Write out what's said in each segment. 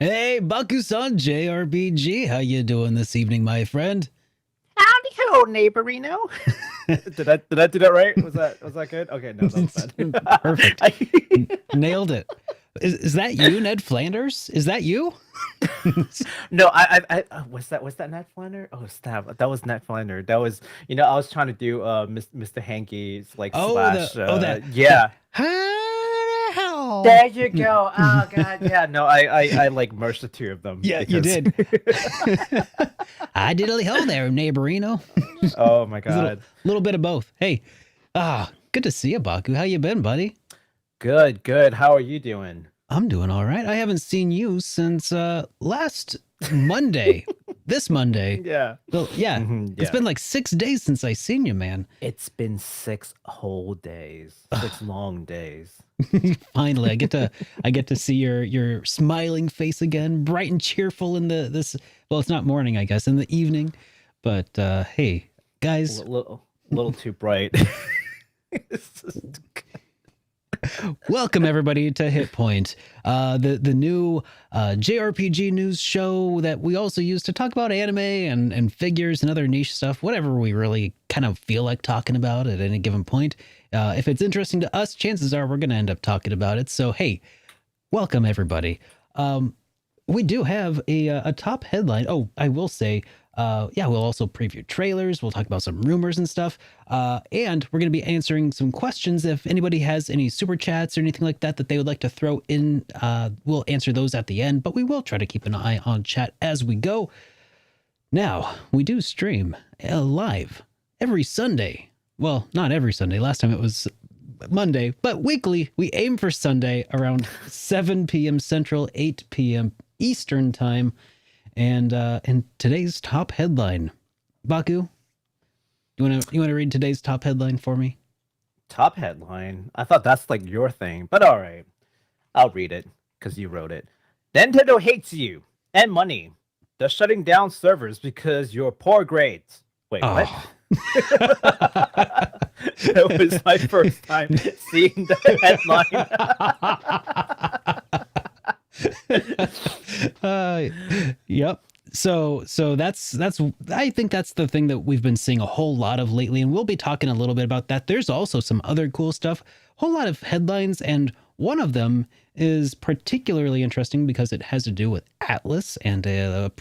Hey, Baku-san JRPG, how you doing this evening, my friend? Howdy ho, neighborino. Did I do that right? Was that good? Okay, no, that was bad. Perfect. Nailed it. Is that you, Ned Flanders? Is that you? No, I was that Nat Flander? Oh, snap! That was Nat Flander. That was, I was trying to do Mr. Hankey's like Oh, slash. that. Yeah. How? There you go. Oh God, yeah. No, I like merged the two of them Yeah, you because. did. I diddly ho there, neighborino. Oh my A little, God. little bit of both. Hey, good to see you, Baku. How you been, buddy? Good, good. How are you doing? I'm doing all right. I haven't seen you since last Monday. This Monday. Yeah. Well, yeah, it's Yeah. been like 6 days since I seen you, man. It's been 6 whole days, 6 long days. Finally, I get to see your smiling face again, bright and cheerful in this. Well, it's not morning, I guess, in the evening. But hey, guys, Little too bright. It's just- welcome everybody to Hit Point, the new JRPG news show that we also use to talk about anime and figures and other niche stuff, whatever we really kind of feel like talking about at any given point. If it's interesting to us, chances are we're going to end up talking about it. So hey, welcome everybody. We do have a top headline. Oh, I will say, yeah, we'll also preview trailers. We'll talk about some rumors and stuff. And we're going to be answering some questions. If anybody has any super chats or anything like that they would like to throw in, we'll answer those at the end. But we will try to keep an eye on chat as we go. Now, we do stream live every Sunday. Well, not every Sunday. Last time it was Monday, but weekly. We aim for Sunday around 7 p.m. Central, 8 p.m. Eastern time. And today's top headline, Baku, you wanna read today's top headline for me? Top headline. I thought that's like your thing, but all right. I'll read it because you wrote it. Nintendo hates you and money. They're shutting down servers because your poor grades. Wait, what? Oh. That was my first time seeing the headline. Yep. So that's I think that's the thing that we've been seeing a whole lot of lately, and we'll be talking a little bit about that. There's also some other cool stuff, whole lot of headlines, and one of them is particularly interesting because it has to do with ATLUS and a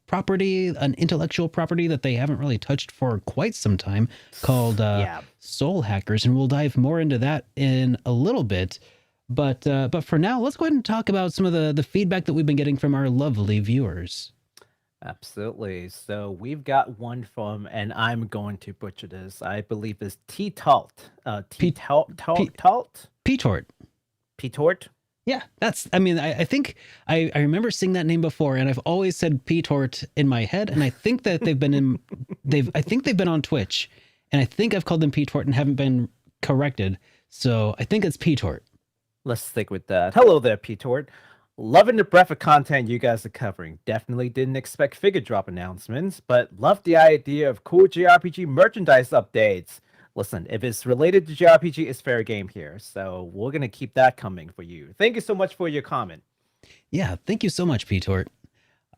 property, an intellectual property that they haven't really touched for quite some time, called Yeah. Soul Hackers, and we'll dive more into that in a little bit. But for now, let's go ahead and talk about some of the feedback that we've been getting from our lovely viewers. Absolutely. So we've got one from, and I'm going to butcher this. I believe it's T Talt. T Talt. Talt. P-Tort. P Tort. Yeah, I mean, I think I remember seeing that name before, and I've always said P-Tort in my head, and I think that I think they've been on Twitch, and I think I've called them P-Tort and haven't been corrected, so I think it's P-Tort. Let's stick with that. Hello there, P Tort. Loving the breadth of content you guys are covering. Definitely didn't expect figure drop announcements, but love the idea of cool JRPG merchandise updates. Listen, if it's related to JRPG, it's fair game here. So we're going to keep that coming for you. Thank you so much for your comment. Yeah, thank you so much, P-Tort.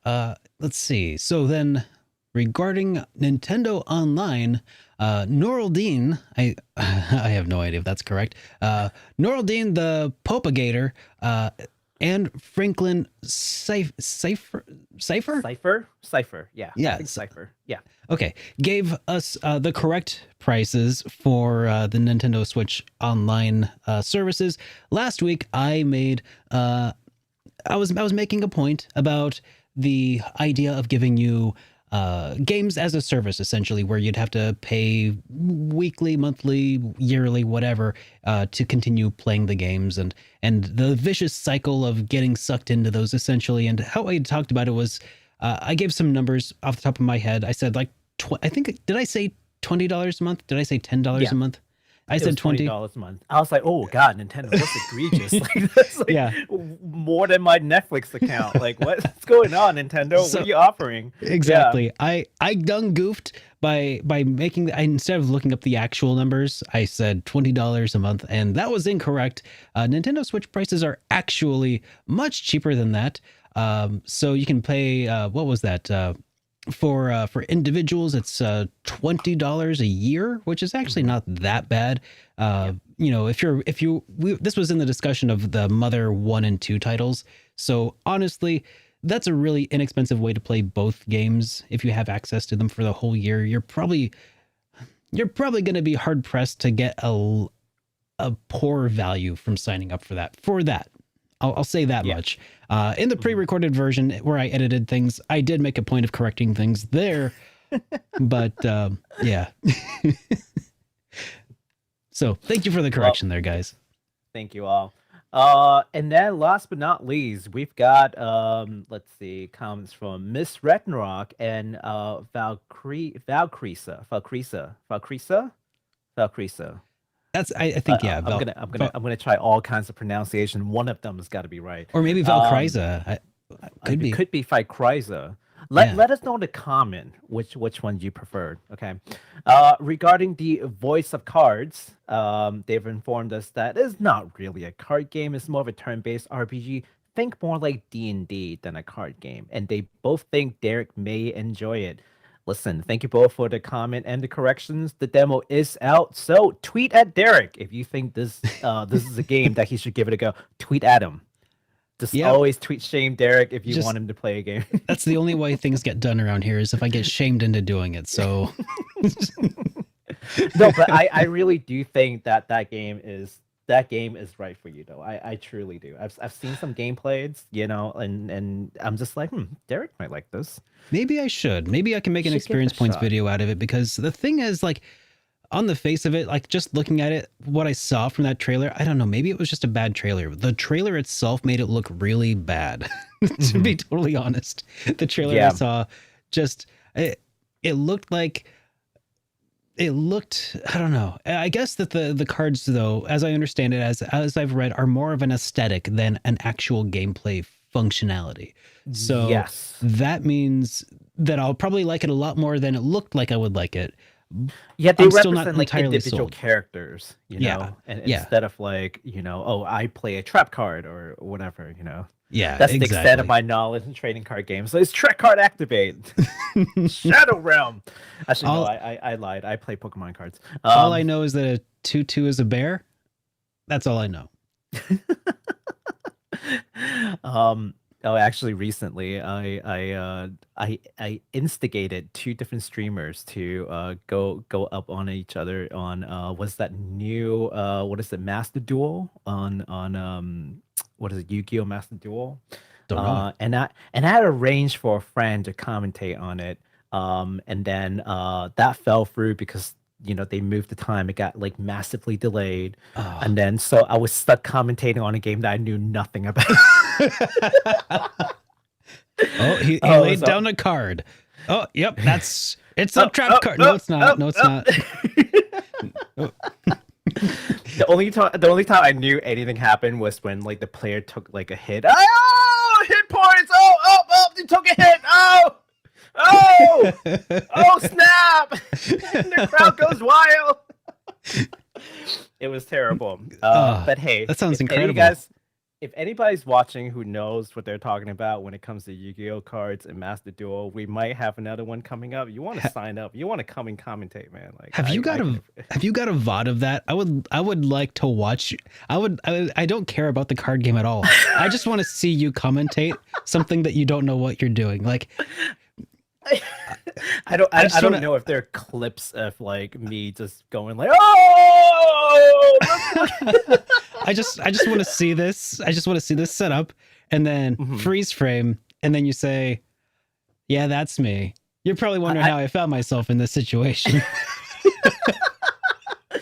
Let's see. So then, regarding Nintendo Online, Noraldine, I I have no idea if that's correct. Noraldine the Propagator, and Franklin Cipher. Cipher. Yeah. Yeah, I think Cipher. Yeah. Okay, gave us the correct prices for the Nintendo Switch Online services. Last week, I made I was making a point about the idea of giving you games as a service, essentially, where you'd have to pay weekly, monthly, yearly, whatever, to continue playing the games, and the vicious cycle of getting sucked into those, essentially. And how I talked about it was, I gave some numbers off the top of my head. I said like, I think, did I say $20 a month? Did I say $10 Yeah. a month? I It said was $20. $20 a month. I was like, oh God, Nintendo, that's egregious. Like that's like Yeah. more than my Netflix account. Like what's going on, Nintendo? So- What are you offering? Exactly. I done goofed by making instead of looking up the actual numbers, I said $20 a month, and that was incorrect. Nintendo Switch prices are actually much cheaper than that. So you can pay what was that? For individuals, it's $20 a year, which is actually not that bad. You know, this was in the discussion of the Mother 1 and 2 titles. So honestly, that's a really inexpensive way to play both games. If you have access to them for the whole year, you're probably going to be hard pressed to get a poor value from signing up for that. I'll say that much. In the pre-recorded version where I edited things, I did make a point of correcting things there, but yeah. So thank you for the correction there, guys. Thank you all. And then last but not least, we've got let's see, comments from Miss Ragnarok and Valkyria. That's I think yeah. I'm gonna try all kinds of pronunciation. One of them has got to be right. Or maybe Valkyria. Could be. Could be Valkyria. Let us know in the comment which one you preferred. Okay. Regarding the voice of cards, they've informed us that it's not really a card game. It's more of a turn-based RPG. Think more like D&D than a card game. And they both think Derek may enjoy it. Listen, thank you both for the comment and the corrections. The demo is out, so tweet at Derek if you think this is a game that he should give it a go. Tweet at him. Just always tweet shame Derek if you want him to play a game. That's the only way things get done around here is if I get shamed into doing it. So no, but I really do think that game is right for you though. I truly do. I've seen some gameplays, you know, and I'm just like, Derek might like this. Maybe I should. Maybe I can make an experience points video out of it, because the thing is, like, on the face of it, like, just looking at it, what I saw from that trailer, I don't know, maybe it was just a bad trailer. The trailer itself made it look really bad, to be totally honest. The trailer I saw just, it looked like, I don't know. I guess that the cards, though, as I understand it, as I've read, are more of an aesthetic than an actual gameplay functionality. So that means that I'll probably like it a lot more than it looked like I would like it. Yeah, they represent like individual characters, you know, and instead of like, you know, oh, I play a trap card or whatever, you know. Yeah, that's the extent of my knowledge in trading card games. So it's Trek Card Activate, Shadow Realm. Actually, no, I lied. I play Pokemon cards. All I know is that a 2/2 is a bear. That's all I know. Oh, actually, recently I instigated two different streamers to go up on each other on what's that new what is it, Master Duel on what is it, Yu-Gi-Oh! Master Duel? Don't know. And I had arranged for a friend to commentate on it, and then that fell through because, you know, they moved the time. It got like massively delayed, and then so I was stuck commentating on a game that I knew nothing about. He laid down a card. Oh, yep, it's a trap card. No, it's not. No, it's not. The only time I knew anything happened was when like the player took like a hit. Oh, hit points! Oh, they took a hit! Oh, snap! And the crowd goes wild. It was terrible. But hey, that sounds incredible. If anybody's watching who knows what they're talking about when it comes to Yu-Gi-Oh cards and Master Duel, we might have another one coming up. You want to sign up? You want to come and commentate, man? Like, have you got a VOD of that? I would like to watch. I don't care about the card game at all. I just want to see you commentate something that you don't know what you're doing. Like, I don't know if there are clips of like me just going like, oh. I just want to see this. I just want to see this setup, and then freeze frame, and then you say, "Yeah, that's me." You're probably wondering how I found myself in this situation.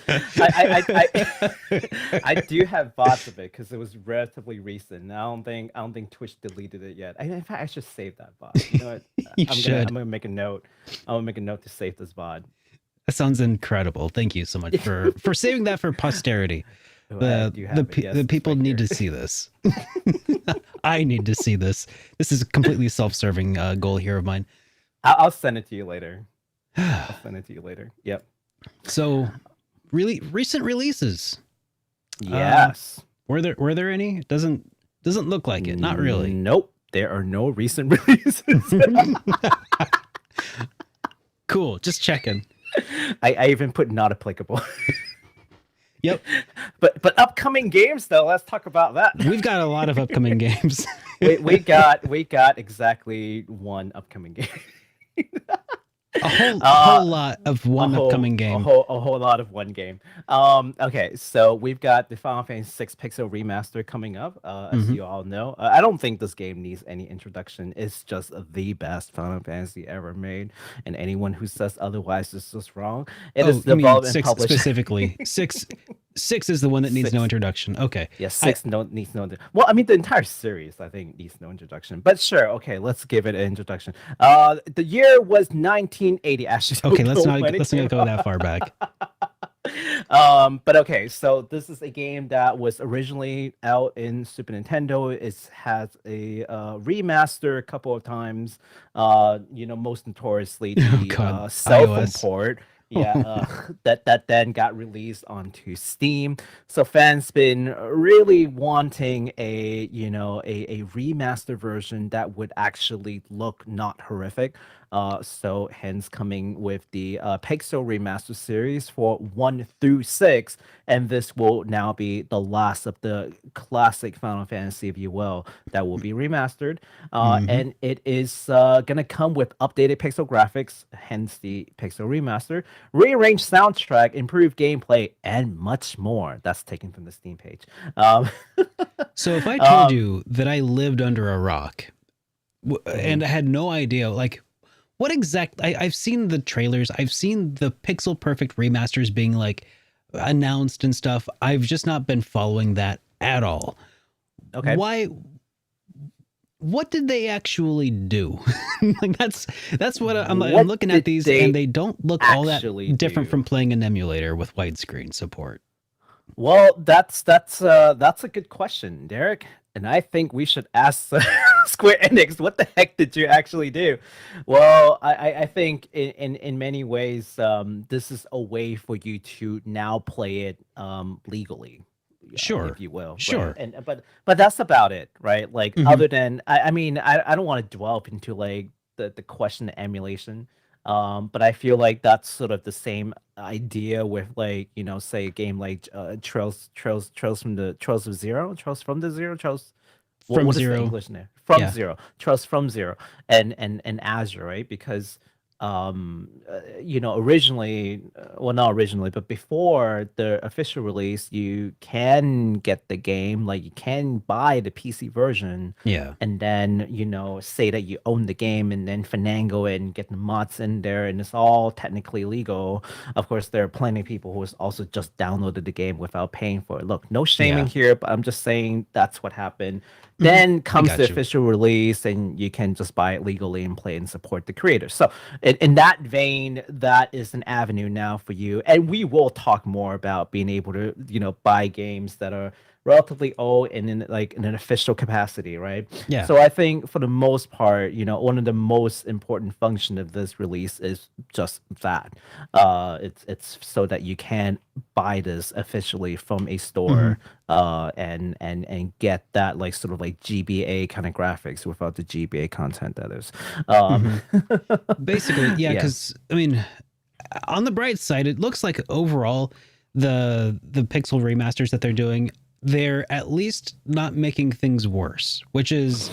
I do have VODs of it because it was relatively recent. I don't think Twitch deleted it yet. In fact, I should save that VOD. You know what? I'm gonna make a note. I'm gonna make a note to save this VOD. That sounds incredible. Thank you so much for saving that for posterity. The people need to see this. I need to see this. This is a completely self-serving goal here of mine. I'll send it to you later. Yep. So, really recent releases. Yes. Were there any? Doesn't look like it. Not really. Nope. there are no recent releases. Cool. Just checking. I even put not applicable. Yep. But upcoming games though, let's talk about that. We've got a lot of upcoming games. we got exactly one upcoming game. A whole lot of one upcoming game. A whole lot of one game. Okay, so we've got the Final Fantasy VI Pixel Remaster coming up, as you all know. I don't think this game needs any introduction. It's just the best Final Fantasy ever made, and anyone who says otherwise is just wrong. It is developed and published. Specifically, six is the one that needs no introduction. Okay. Yeah, six needs no. Well, I mean, the entire series, I think, needs no introduction. But sure, okay, let's give it an introduction. The year was 1980. Actually, okay, let's not go that far back. But okay, so this is a game that was originally out in Super Nintendo. It has a remaster a couple of times. Most notoriously the cell phone port. Yeah, that then got released onto Steam. So fans been really wanting a remaster version that would actually look not horrific. So hence coming with the Pixel Remaster series for 1 through 6, and this will now be the last of the classic Final Fantasy, if you will, that will be remastered. And it is gonna come with updated pixel graphics, hence the Pixel Remaster, rearranged soundtrack, improved gameplay, and much more. That's taken from the Steam page. So if I told you that I lived under a rock and I had no idea, like, what exactly, I've seen the trailers, I've seen the pixel perfect remasters being like announced and stuff. I've just not been following that at all. Okay. What did they actually do? Like that's what I'm looking at these, and they don't look all that different from playing an emulator with widescreen support. Well, that's a good question, Derek. And I think we should ask Square Enix, what the heck did you actually do? Well, I think in many ways, this is a way for you to now play it legally. Sure, if you will. Sure. Right? But that's about it, right? Like other than I mean, I don't want to dwell into like the question of emulation. But I feel like that's sort of the same idea with like, say a game like Trails from the Zero, English name? Zero, Trails from Zero, and Azure, right? Because originally, well, not originally, but before the official release, you can get the game, like you can buy the PC version, and then say that you own the game, and then finagle it and get the mods in there, and it's all technically legal. Of course, there are plenty of people who also just downloaded the game without paying for it. Look, no shaming here, but I'm just saying that's what happened. Then comes the official release, and you can just buy it legally and play and support the creators. So in that vein, that is an avenue now for you. And we will talk more about being able to, buy games that are relatively old and in an official capacity, right? Yeah. So I think for the most part, one of the most important function of this release is just that. It's so that you can buy this officially from a store, and get that like sort of like GBA kind of graphics without the GBA content, that is. Basically, yeah, because I mean, on the bright side, it looks like overall the pixel remasters that they're doing, they're at least not making things worse, which is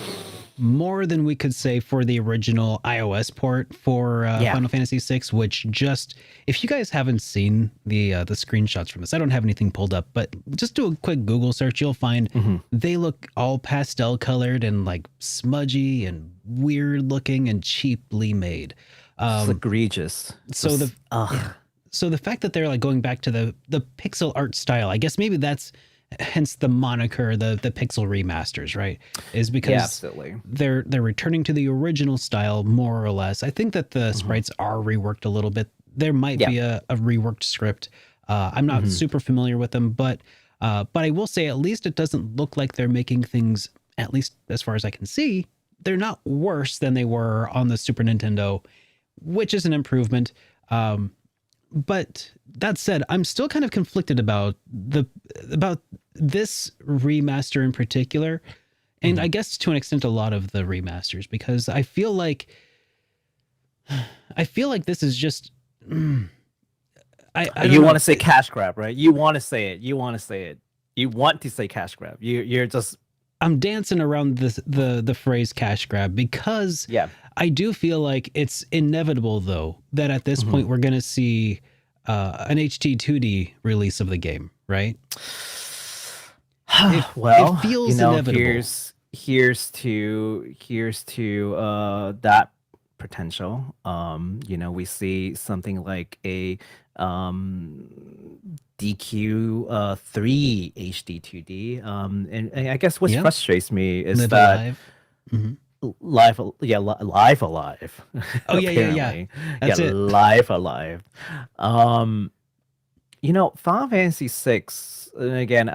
more than we could say for the original iOS port for Final Fantasy VI, which just, if you guys haven't seen the screenshots from this, I don't have anything pulled up, but just do a quick Google search. You'll find they look all pastel colored and like smudgy and weird looking and cheaply made. It's egregious. So the fact that they're like going back to the pixel art style, I guess maybe that's hence the moniker, the pixel remasters, right? Is because they're returning to the original style more or less. I think that the sprites are reworked a little bit. There might be a reworked script. I'm not super familiar with them, but I will say at least it doesn't look like they're making things, at least as far as I can see, they're not worse than they were on the Super Nintendo, which is an improvement. But that said, I'm still kind of conflicted about this remaster in particular, And I guess to an extent, a lot of the remasters, because I feel like this is just. I You want to say cash grab, right? You want to say it. You want to say it. You want to say cash grab. You're just. I'm dancing around the phrase cash grab because I do feel like it's inevitable, though, that at this point we're going to see an HD 2D release of the game, right? Well, it feels inevitable. Here's to that potential. We see something like a DQ3 HD 2D. And I guess what frustrates me is Live that Alive. Mm-hmm. Live Alive. Oh yeah. That's it. Live Alive. Final Fantasy VI. And again,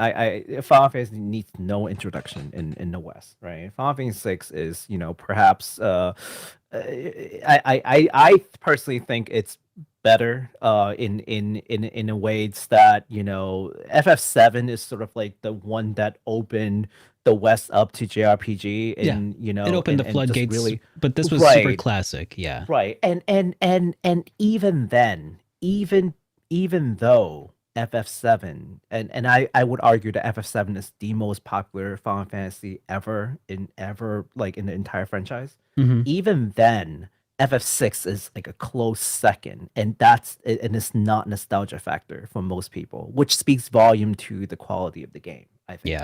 Final Fantasy needs no introduction in the West, right? Final Fantasy VI is, perhaps. I personally think it's better in a ways that FF7 is sort of like the one that opened the West up to JRPG, and it opened the floodgates. Really, but this was super classic, right. And even then, even though FF7 and I would argue that FF7 is the most popular Final Fantasy ever in the entire franchise. Even then, FF6 is like a close second, and it's not nostalgia factor for most people, which speaks volume to the quality of the game, I think.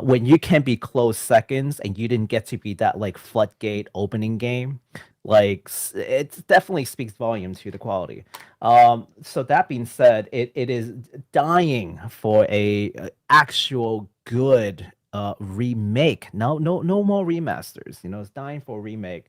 When you can be close seconds and you didn't get to be that like floodgate opening game, like it definitely speaks volume to the quality. So that being said, it is dying for a actual good remake. No more remasters. It's dying for a remake.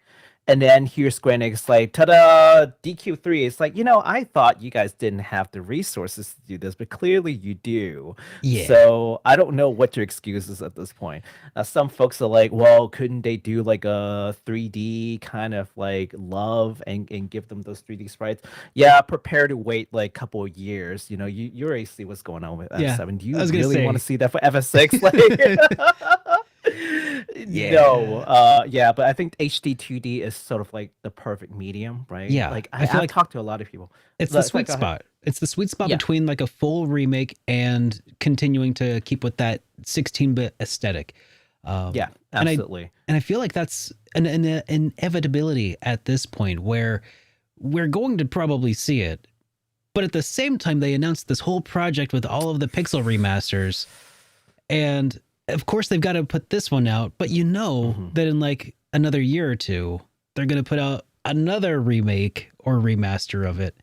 And then here's Square Enix like, ta-da, DQ3. It's like, I thought you guys didn't have the resources to do this, but clearly you do. Yeah. So I don't know what your excuse is at this point. Some folks are like, well, couldn't they do like a 3D kind of like love and give them those 3D sprites? Yeah, prepare to wait like a couple of years. You already see what's going on with F7. Do you really want to see that for FS6? But I think HD 2D is sort of like the perfect medium, right? Like I've talked to a lot of people. It's the sweet spot. It's the sweet spot between like a full remake and continuing to keep with that 16-bit aesthetic. Absolutely. And I feel like that's an inevitability at this point where we're going to probably see it. But at the same time, they announced this whole project with all of the pixel remasters, and of course, they've got to put this one out, but that in like another year or two, they're going to put out another remake or remaster of it,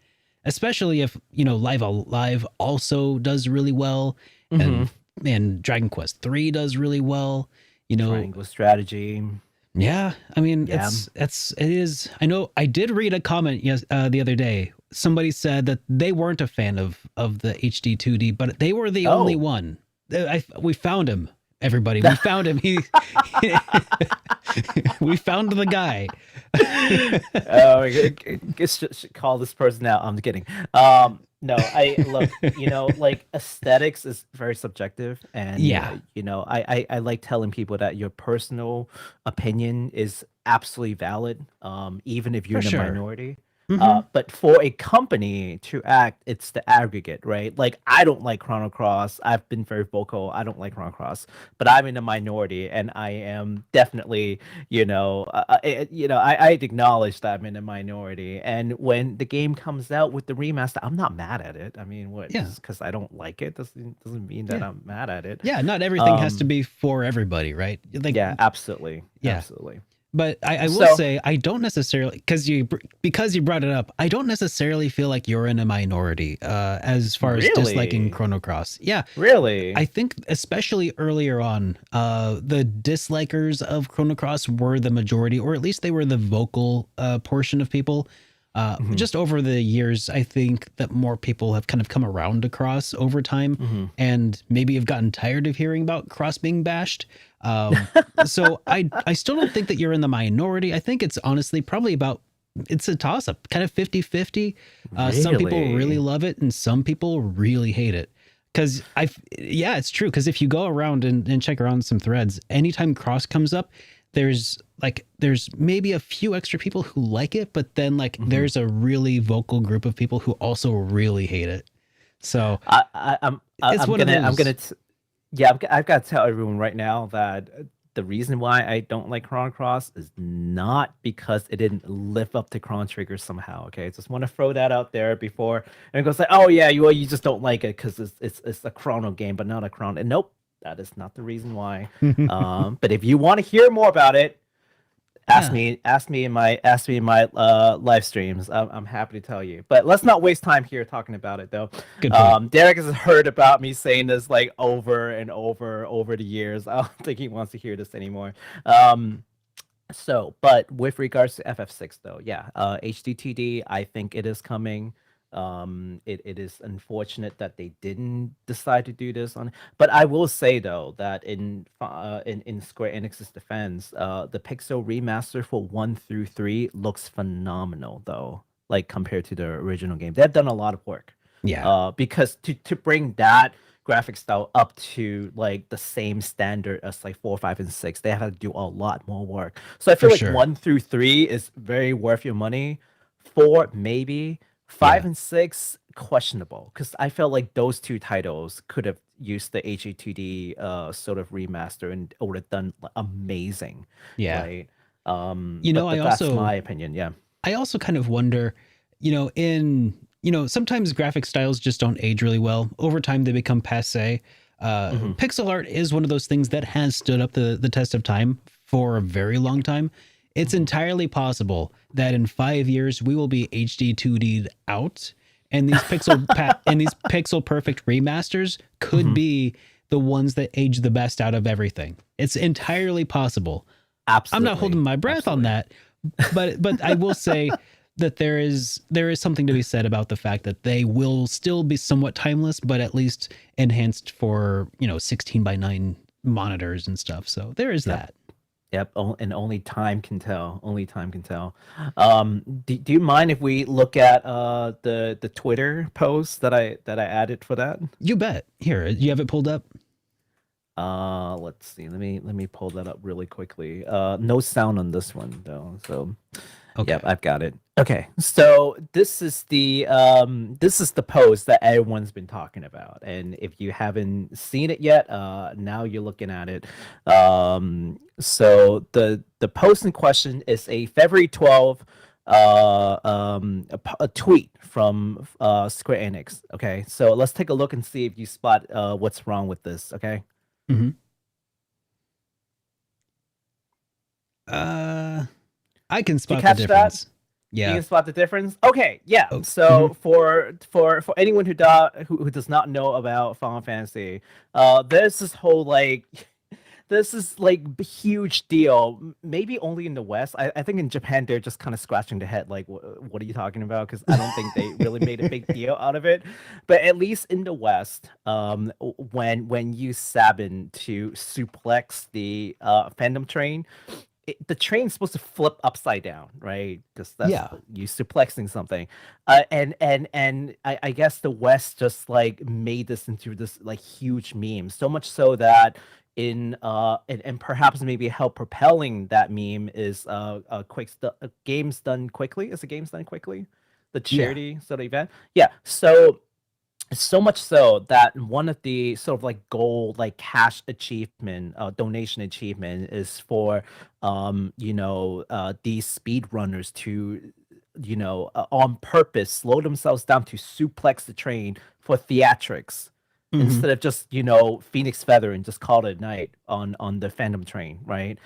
especially if, Live Alive also does really well, and Dragon Quest 3 does really well, Triangle Strategy. Yeah, I mean, it is. I know I did read a comment the other day. Somebody said that they weren't a fan of the HD 2D, but they were the only one. We found him. Everybody, we found him. We found the guy. I should call this person out. I'm kidding. No, like aesthetics is very subjective, and I like telling people that your personal opinion is absolutely valid, even if you're in the minority. But for a company to act, it's the aggregate, right? Like, I don't like Chrono Cross. I've been very vocal. I don't like Chrono Cross, but I'm in a minority, and I am definitely, I acknowledge that I'm in a minority. And when the game comes out with the remaster, I'm not mad at it. I mean, just because I don't like it doesn't mean that I'm mad at it. Yeah, not everything has to be for everybody, right? Like, absolutely. But I will say, I don't necessarily, because you brought it up, I don't necessarily feel like you're in a minority as far as disliking Chrono Cross. Yeah. Really? I think especially earlier on, the dislikers of Chrono Cross were the majority, or at least they were the vocal portion of people. Just over the years, I think that more people have kind of come around to Cross over time, and maybe have gotten tired of hearing about Cross being bashed. So I still don't think that you're in the minority. I think it's honestly probably it's a toss up, kind of 50-50. Some people really love it and some people really hate it. Because yeah, it's true. Because if you go around and check around some threads, anytime cross comes up, there's maybe a few extra people who like it, but then like there's a really vocal group of people who also really hate it. So I've got to tell everyone right now that the reason why I don't like Chrono Cross is not because it didn't live up to Chrono Trigger somehow. Okay, just want to throw that out there before and it goes like, oh yeah, you just don't like it because it's a Chrono game, but not a Chrono. And nope, that is not the reason why. But if you want to hear more about it, ask me in my live streams. I'm happy to tell you. But let's not waste time here talking about it though. Good point. Derek has heard about me saying this like over and over the years. I don't think he wants to hear this anymore. But with regards to FF6 though, yeah, HD2D, I think it is coming. It is unfortunate that they didn't decide to do this on, but I will say though that in Square Enix's defense, the Pixel remaster for 1 through 3 looks phenomenal though, like compared to the original game. They've done a lot of work. Yeah. Because to bring that graphic style up to like the same standard as like 4, 5, and 6, they have to do a lot more work. So I feel like 1 through 3 is very worth your money. 4 maybe. 5 and 6 questionable, because I felt like those two titles could have used the HD2D sort of remaster and it would have done amazing. Yeah. Right. That's my opinion. Yeah. I also kind of wonder, sometimes graphic styles just don't age really well. Over time, they become passe. Pixel art is one of those things that has stood up the test of time for a very long time. It's entirely possible that in 5 years we will be HD 2D'd out, and these pixel perfect remasters could be the ones that age the best out of everything. It's entirely possible. Absolutely. I'm not holding my breath on that, but I will say that there is something to be said about the fact that they will still be somewhat timeless, but at least enhanced for 16:9 monitors and stuff. So there is that. Yep, and only time can tell. Only time can tell. Do you mind if we look at the Twitter post that I added for that? You bet. Here, you have it pulled up. Let's see. Let me pull that up really quickly. No sound on this one though. So, okay. Yep, I've got it. Okay, so this is the post that everyone's been talking about, and if you haven't seen it yet, now you're looking at it. So the post in question is a February 12th a tweet from Square Enix. Okay, so let's take a look and see if you spot what's wrong with this. Okay. Mm-hmm. I can spot the difference. That? Yeah, you can spot the difference. Okay, yeah. Oh. So for anyone who does not know about Final Fantasy, there's this whole this is like huge deal. Maybe only in the West. I think in Japan they're just kind of scratching their head, like, what are you talking about? Because I don't think they really made a big deal out of it. But at least in the West, when you Sabin to suplex the fandom train, the train's supposed to flip upside down, right? Because that's you suplexing something, and I guess the West just like made this into this like huge meme, so much so that and perhaps maybe how propelling that meme is games done quickly. Is the games done quickly? The charity sort of event, So much so that one of the sort of like gold, like cash achievement, donation achievement is for, these speed runners to, on purpose slow themselves down to suplex the train for theatrics. Instead of just Phoenix Feather and just call it a night on the fandom train, right?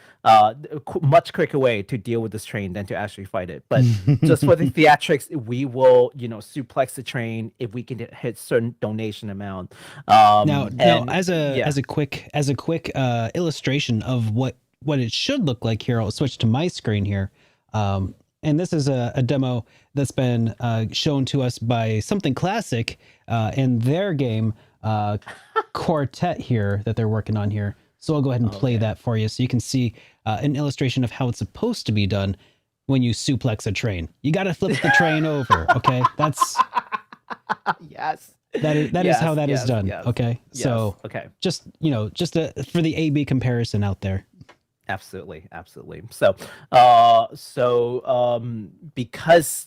Much quicker way to deal with this train than to actually fight it. But just for the theatrics, we will suplex the train if we can hit certain donation amount. Now as a quick illustration of what it should look like here, I'll switch to my screen here. And this is a demo that's been shown to us by Something Classic in their game Quartet here that they're working on here. So I'll go ahead and play that for you so you can see an illustration of how it's supposed to be done when you suplex a train. You got to flip the train over, okay? That's yes. that is how that is done. Yes, Okay, yes. so Okay. just for the A/B comparison out there. Absolutely, absolutely. So, because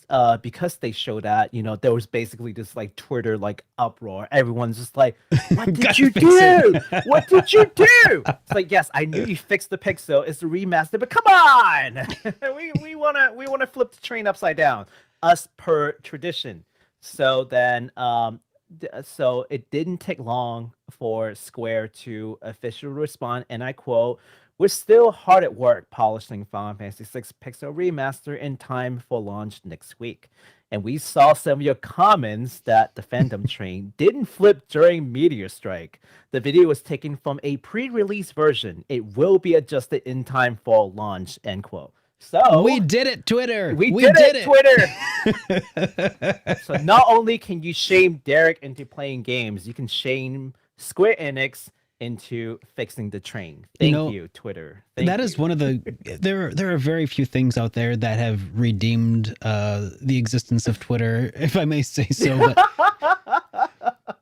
they show that, there was basically this like Twitter like uproar. Everyone's just like, "What did Gotta you fix do? it." What did you do?" It's like, yes, I knew you fixed the pixel. It's the remaster, but come on, we wanna flip the train upside down, us per tradition. So then, so it didn't take long for Square to officially respond, and I quote, "We're still hard at work polishing Final Fantasy VI Pixel Remaster in time for launch next week. And we saw some of your comments that the fandom train didn't flip during Meteor Strike. The video was taken from a pre-release version. It will be adjusted in time for launch," end quote. So We did it, Twitter. we did it, Twitter. So not only can you shame Derek into playing games, you can shame Square Enix into fixing the train. Thank you, Twitter. That is one of the there are very few things out there that have redeemed the existence of Twitter, if I may say so.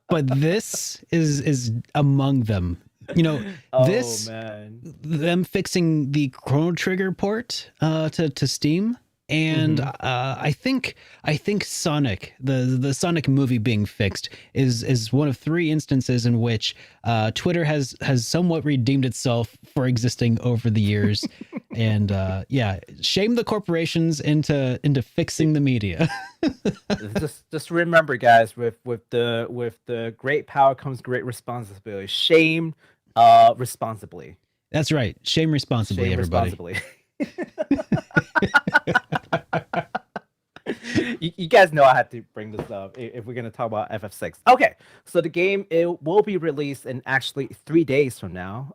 But this is among them. Man. Them fixing the Chrono Trigger port to Steam, and I think Sonic, the Sonic movie being fixed is one of 3 instances in which Twitter has somewhat redeemed itself for existing over the years. And shame the corporations into fixing the media. just remember, guys, with the great power comes great responsibility. Shame responsibly. That's right. Shame responsibly, Shame everybody. responsibly. You guys know I had to bring this up if we're going to talk about FF6. Okay, so the game, it will be released in actually 3 days from now,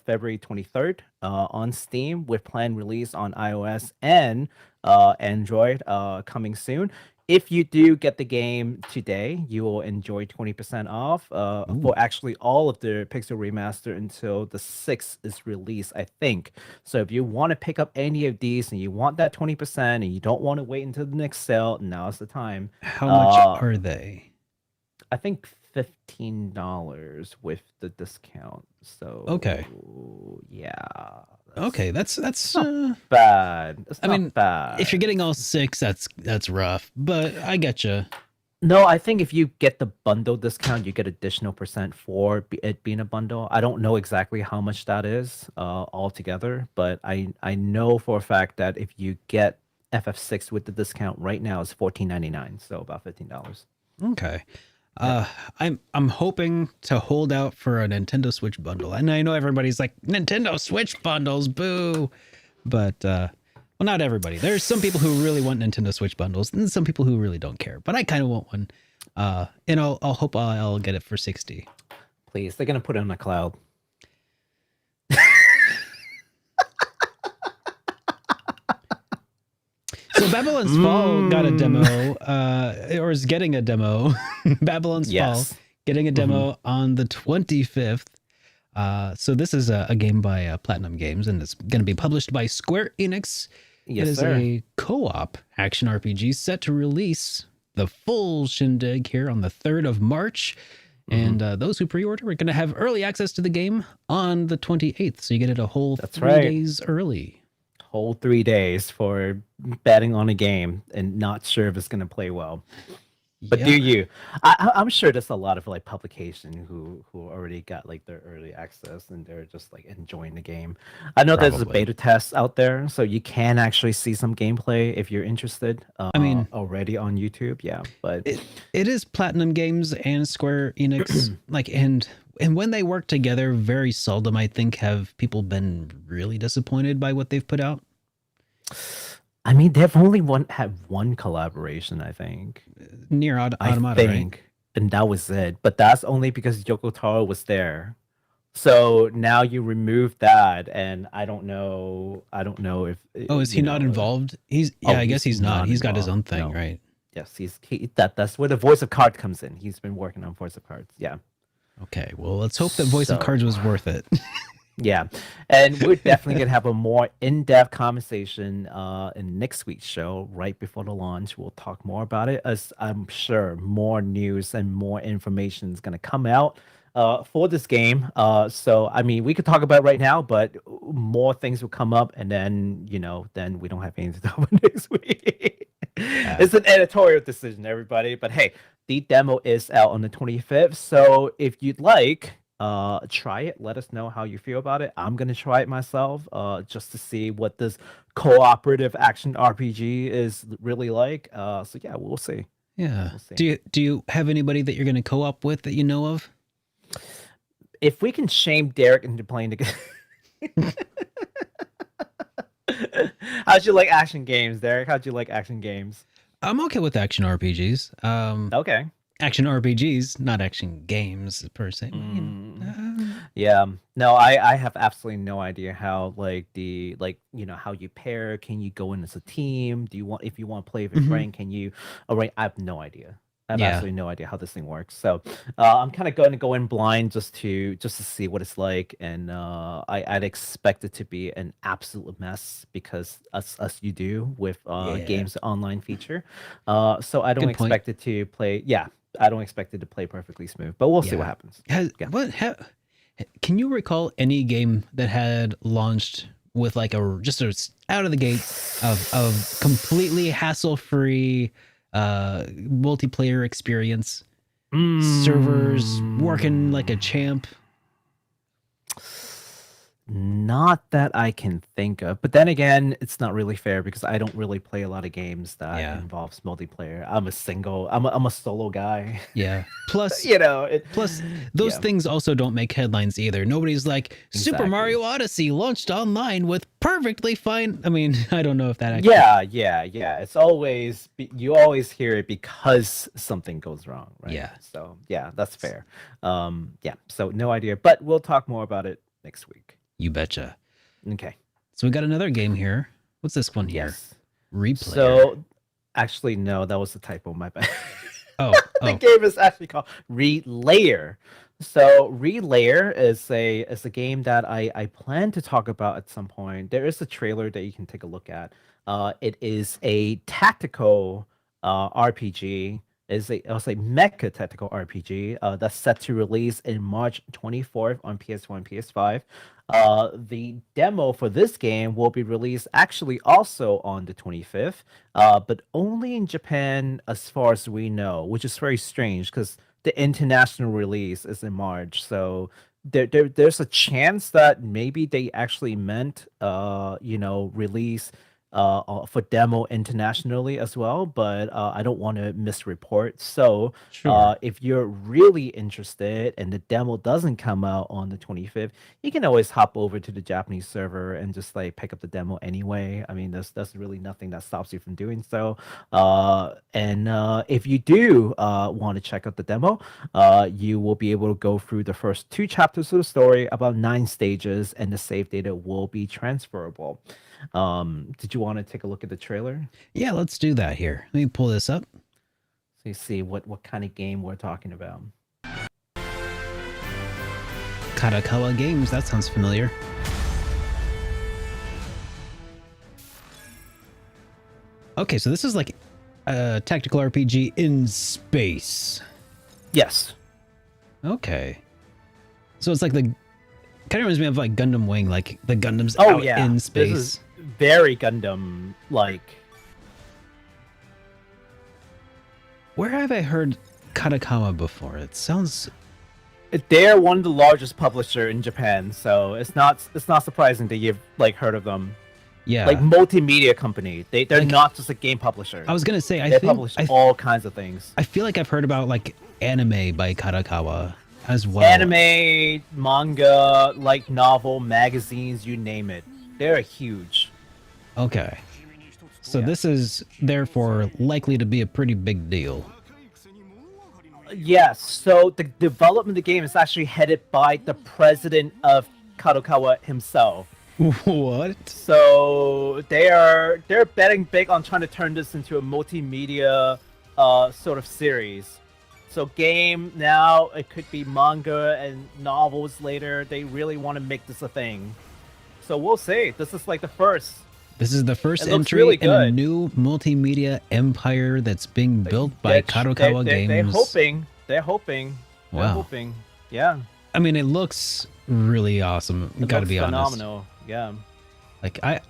February 23rd, on Steam, with planned release on iOS and Android coming soon. If you do get the game today, you will enjoy 20% off for actually all of the Pixel Remaster until the 6th is released, I think. So if you want to pick up any of these and you want that 20% and you don't want to wait until the next sale, now's the time. How much are they? I think $15 with the discount. So okay, yeah. Okay, that's not bad. I mean, bad. If you're getting all 6, that's rough, but I get you. No, I think if you get the bundle discount, you get additional percent for it being a bundle. I don't know exactly how much that is altogether, but I know for a fact that if you get FF6 with the discount right now, it's $14.99, so about $15. Okay. I'm hoping to hold out for a Nintendo Switch bundle. And I know everybody's like, Nintendo Switch bundles, boo. But well, not everybody. There's some people who really want Nintendo Switch bundles and some people who really don't care. But I kind of want one. And I'll hope I'll get it for $60. Please, they're gonna put it on the cloud. So Babylon's Fall got a demo, or is getting a demo. Babylon's Fall getting a demo on the 25th. So this is a game by Platinum Games, and it's going to be published by Square Enix. Yes, it is a co-op action RPG set to release the full shindig here on the 3rd of March. And those who pre-order are going to have early access to the game on the 28th. So you get it a whole 3 days early. Whole 3 days for betting on a game and not sure if it's going to play well. But do you? I'm sure there's a lot of like publication who already got like their early access and they're just like enjoying the game. I know there's a beta test out there, so you can actually see some gameplay if you're interested. I mean, already on YouTube, but it is Platinum Games and Square Enix, like and when they work together, very seldom I think have people been really disappointed by what they've put out. I mean, they've only had one collaboration, I think. Near Automata, right? And that was it. But that's only because Yoko Taro was there. So now you remove that, and I don't know if. Oh, is he not involved? I guess he's not. He's got his own thing, right? Yes, that's where the Voice of Cards comes in. He's been working on Voice of Cards. Yeah. Okay, well, let's hope that Voice of Cards was worth it. Yeah, and we're definitely gonna have a more in-depth conversation in next week's show, right before the launch. We'll talk more about it, as I'm sure more news and more information is gonna come out for this game. So I mean, we could talk about it right now, but more things will come up, and then then we don't have anything to talk about next week. It's an editorial decision, everybody. But hey, the demo is out on the 25th, so if you'd like try it, let us know how you feel about it. I'm gonna try it myself just to see what this cooperative action RPG is really like. So yeah, we'll see. Yeah. We'll see. Do you have anybody that you're going to co-op with that you know of? If we can shame Derek into playing the game. How'd you like action games, Derek? How'd you like action games? I'm okay with action RPGs. Okay. Action RPGs, not action games per se. Yeah. No, I have absolutely no idea how how you pair. Can you go in as a team? If you want to play with a friend, can you I have no idea. I have absolutely no idea how this thing works. So I'm kind of going to go in blind just to see what it's like, and I'd expect it to be an absolute mess because us you do with games online feature. So I don't expect it to play. Yeah, I don't expect it to play perfectly smooth, but we'll see what happens. Can you recall any game that had launched with like just out of the gate of completely hassle-free multiplayer experience, servers working like a champ? Not that I can think of, but then again, it's not really fair because I don't really play a lot of games that involves multiplayer. I'm a solo guy. Yeah. Plus, plus those things also don't make headlines either. Nobody's like Super Mario Odyssey launched online with perfectly fine. I mean, I don't know if that actually. Yeah. It's always you always hear it because something goes wrong, right? Yeah. So yeah, that's fair. Yeah. So no idea, but we'll talk more about it next week. You betcha. Okay. So we got another game here. What's this one here? Yes. Replayer. So actually, no, that was a typo. My bad. The game is actually called Relayer. So Relayer is a game that I plan to talk about at some point. There is a trailer that you can take a look at. It is a tactical RPG. It's a mecha tactical RPG that's set to release in March 24th on PS4 and PS5. The demo for this game will be released actually also on the 25th, but only in Japan as far as we know, which is very strange because the international release is in March. So there's a chance that maybe they actually meant release for demo internationally as well, but I don't want to misreport. So if you're really interested and the demo doesn't come out on the 25th, you can always hop over to the Japanese server and just like pick up the demo anyway. I mean, there's really nothing that stops you from doing so. And if you do want to check out the demo, you will be able to go through the first 2 chapters of the story, about 9 stages, and the save data will be transferable. Did you want to take a look at the trailer? Yeah, let's do that here. Let me pull this up. So you see what kind of game we're talking about. Karakawa Games, that sounds familiar. Okay, so this is like a tactical RPG in space. Yes. Okay. So it's like kind of reminds me of like Gundam Wing, like the Gundam's out in space. This is very Gundam-like. Where have I heard Katakama before? It sounds... They're one of the largest publisher in Japan, so it's not surprising that you've like heard of them. Yeah. Like multimedia company. They're not just a game publisher. I was gonna say they publish all kinds of things. I feel like I've heard about like anime by Karakawa as well. Anime, manga, like novel, magazines, you name it. They're huge. Okay. So this is therefore likely to be a pretty big deal. Yes, so the development of the game is actually headed by the president of Kadokawa himself. What? So they're betting big on trying to turn this into a multimedia sort of series. So game now, it could be manga and novels later. They really want to make this a thing. So we'll see. This is like the first. This is the first It looks entry really in a good. new multimedia empire that's being built by Kadokawa Games. They're hoping. They're hoping. They're Wow. hoping. Yeah. I mean, it looks really awesome. It Gotta looks be honest. phenomenal. Yeah. Like I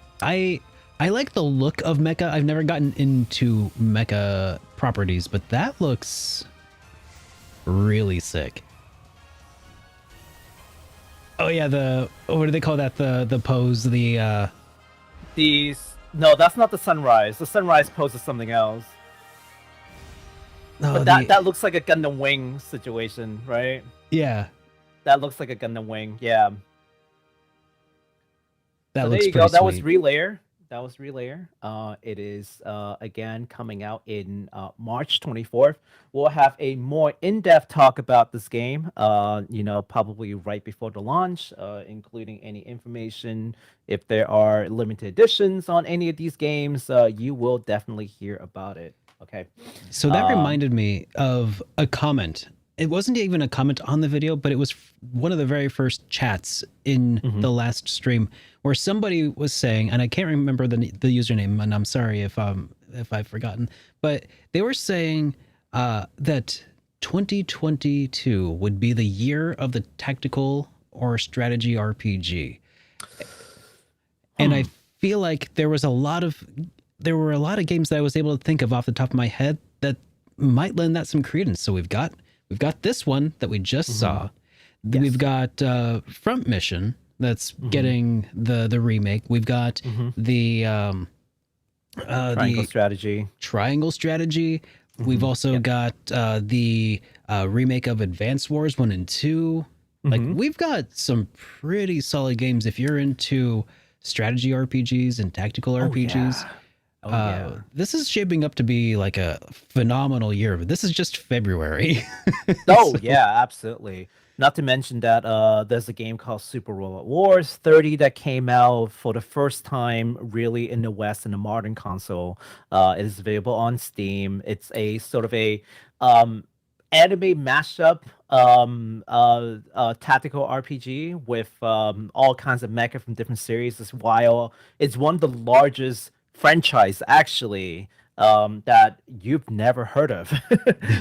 like the look of mecha. I've never gotten into mecha properties, but that looks really sick. Oh yeah, what do they call that? The pose, No, that's not the sunrise. The sunrise pose is something else. oh, But that looks like a Gundam Wing situation, right? yeah, That looks like a Gundam Wing. Yeah. that So looks there you pretty go. That was sweet. Relayer. It is again coming out in March 24th. We'll have a more in-depth talk about this game. Probably right before the launch, including any information. If there are limited editions on any of these games, you will definitely hear about it. Okay. So that Um, reminded me of a comment. It wasn't even a comment on the video, but it was one of the very first chats in Mhm. the last stream where somebody was saying, and I can't remember the username, and I'm sorry if I've forgotten, but they were saying that 2022 would be the year of the tactical or strategy RPG. And I feel like there were a lot of games that I was able to think of off the top of my head that might lend that some credence. So we've got this one that we just saw. Yes. We've got Front Mission that's getting the remake. We've got the Triangle Strategy. Triangle Strategy. We've also got the remake of Advance Wars 1 and 2. Like we've got some pretty solid games if you're into strategy RPGs and tactical RPGs. This is shaping up to be like a phenomenal year, but this is just February. Yeah, absolutely. Not to mention that there's a game called Super Robot Wars 30 that came out for the first time really in the West in a modern console. It is available on Steam. It's a sort of a anime mashup tactical RPG with all kinds of mecha from different series. It's one of the largest franchise actually that you've never heard of,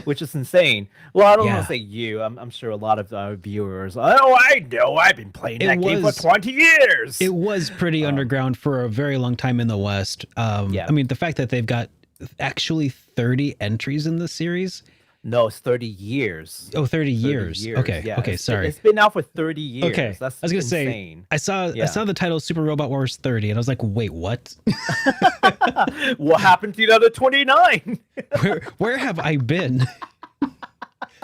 which is insane. Well, I don't want to say you. I'm sure a lot of our viewers. Oh, I know. I've been playing that game for 20 years. It was pretty underground for a very long time in the West. I mean, the fact that they've got actually 30 entries in the series. No, it's 30 years. Oh, 30 years. Okay. Yeah, okay. Sorry. It's been out for 30 years. Okay. That's I was gonna insane. say I saw the title Super Robot Wars 30, and I was like, wait, what? What happened to the other 29? where have I been?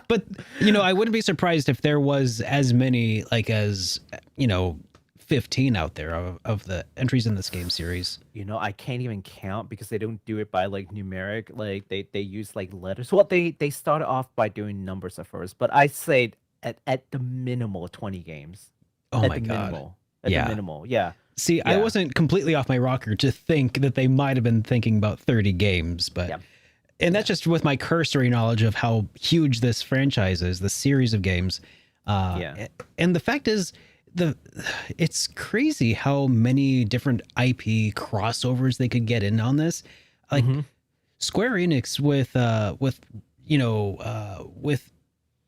But I wouldn't be surprised if there was as many as 15 out there of the entries in this game series. I can't even count because they don't do it by numeric. Like they use letters. Well, they started off by doing numbers at first, but I say at the minimal 20 games. Oh my god. At the minimal. Yeah. See, I wasn't completely off my rocker to think that they might have been thinking about 30 games, but and that's just with my cursory knowledge of how huge this franchise is, the series of games. And the fact is it's crazy how many different IP crossovers they could get in on this. Like Square Enix with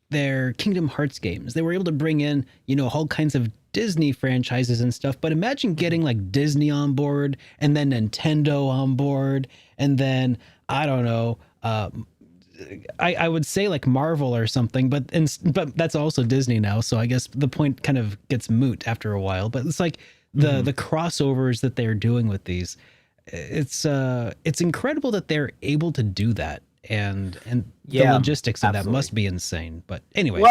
their Kingdom Hearts games, they were able to bring in, all kinds of Disney franchises and stuff. But imagine getting Disney on board and then Nintendo on board. And then, I don't know, I would say Marvel or something, but that's also Disney now. So I guess the point kind of gets moot after a while, but it's the crossovers that they're doing with these. It's incredible that they're able to do that. And the logistics of that must be insane. But anyway,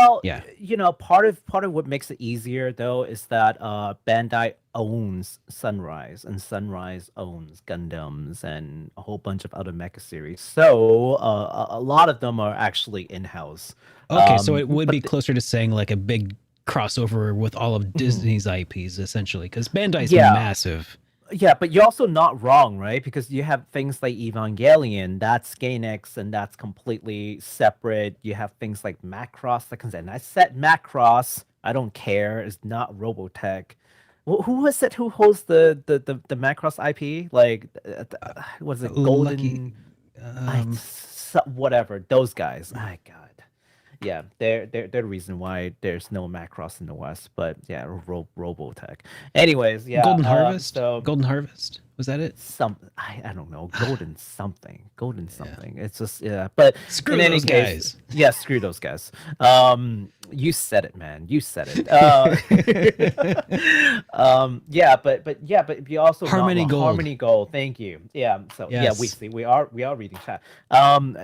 part of what makes it easier though is that Bandai owns Sunrise, and Sunrise owns Gundams and a whole bunch of other mecha series. So a lot of them are actually in-house. Okay, so it would be closer to saying a big crossover with all of Disney's IPs essentially, because Bandai's massive. Yeah, but you're also not wrong, right? Because you have things like Evangelion, that's Gainax, and that's completely separate. You have things like Macross that comes in. I said Macross. I don't care. It's not Robotech. Who was it? Who holds the Macross IP? Like, was it Lucky. Golden? Whatever. Those guys. My God. Yeah, they're the reason why there's no Macross in the West. But yeah, Robotech. Anyways, yeah. Golden Harvest. So Golden Harvest. Was that it? I don't know, golden something. It's just but Screw in any those case, guys. yeah, screw those guys. You said it, man. You said it. But you also Harmony Gold. Harmony Gold. Thank you. Yeah. So Yes. we are reading chat. And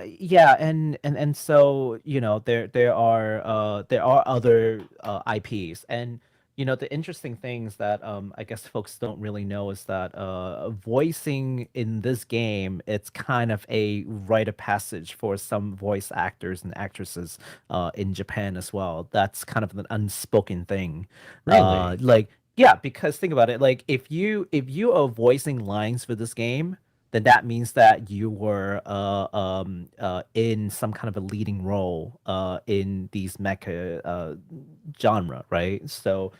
so there are other IPs. And the interesting things that I guess folks don't really know is that voicing in this game, it's kind of a rite of passage for some voice actors and actresses in Japan as well. That's kind of an unspoken thing. Really? Yeah, because think about it. Like if you are voicing lines for this game, then that means that you were in some kind of a leading role in these mecha genre, right? So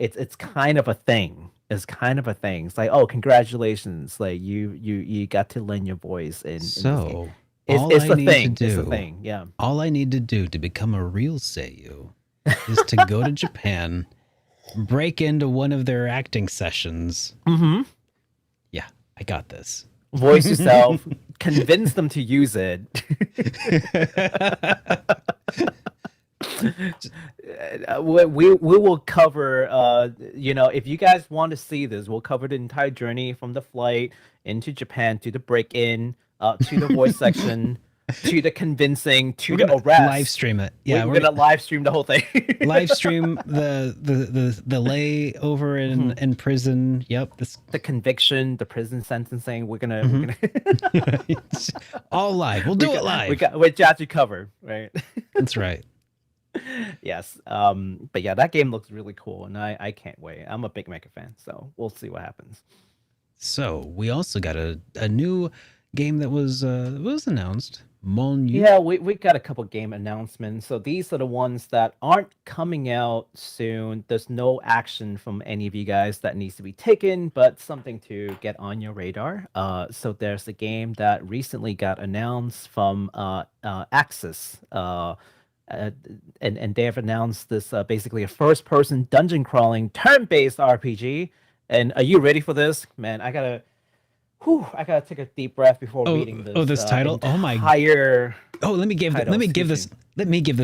it's kind of a thing. It's kind of a thing. It's like, oh, congratulations! Like you got to lend your voice in this game. So It's a thing. It's a thing. Yeah. All I need to do to become a real Seiyu is to go to Japan, break into one of their acting sessions. Mm-hmm. Yeah, I got this. Voice yourself. Convince them to use it. We will cover if you guys want to see this, we'll cover the entire journey from the flight into Japan to the break-in to the voice section to the convincing to the arrest. Live stream it. Yeah, we're gonna live stream the whole thing. Live stream the layover in prison. Yep. The conviction, the prison sentencing. We're gonna all live. We'll do it live. We got you covered, right? That's right. Yes. But yeah, that game looks really cool, and I can't wait. I'm a big Mecha fan, so we'll see what happens. So we also got a new game that was announced. Yeah, we got a couple game announcements. So these are the ones that aren't coming out soon. There's no action from any of you guys that needs to be taken, but something to get on your radar. So there's a game that recently got announced from Axis. And they have announced this basically a first-person dungeon crawling turn-based RPG. And are you ready for this? Man, I gotta take a deep breath before reading this. This title. Oh my. Let me give this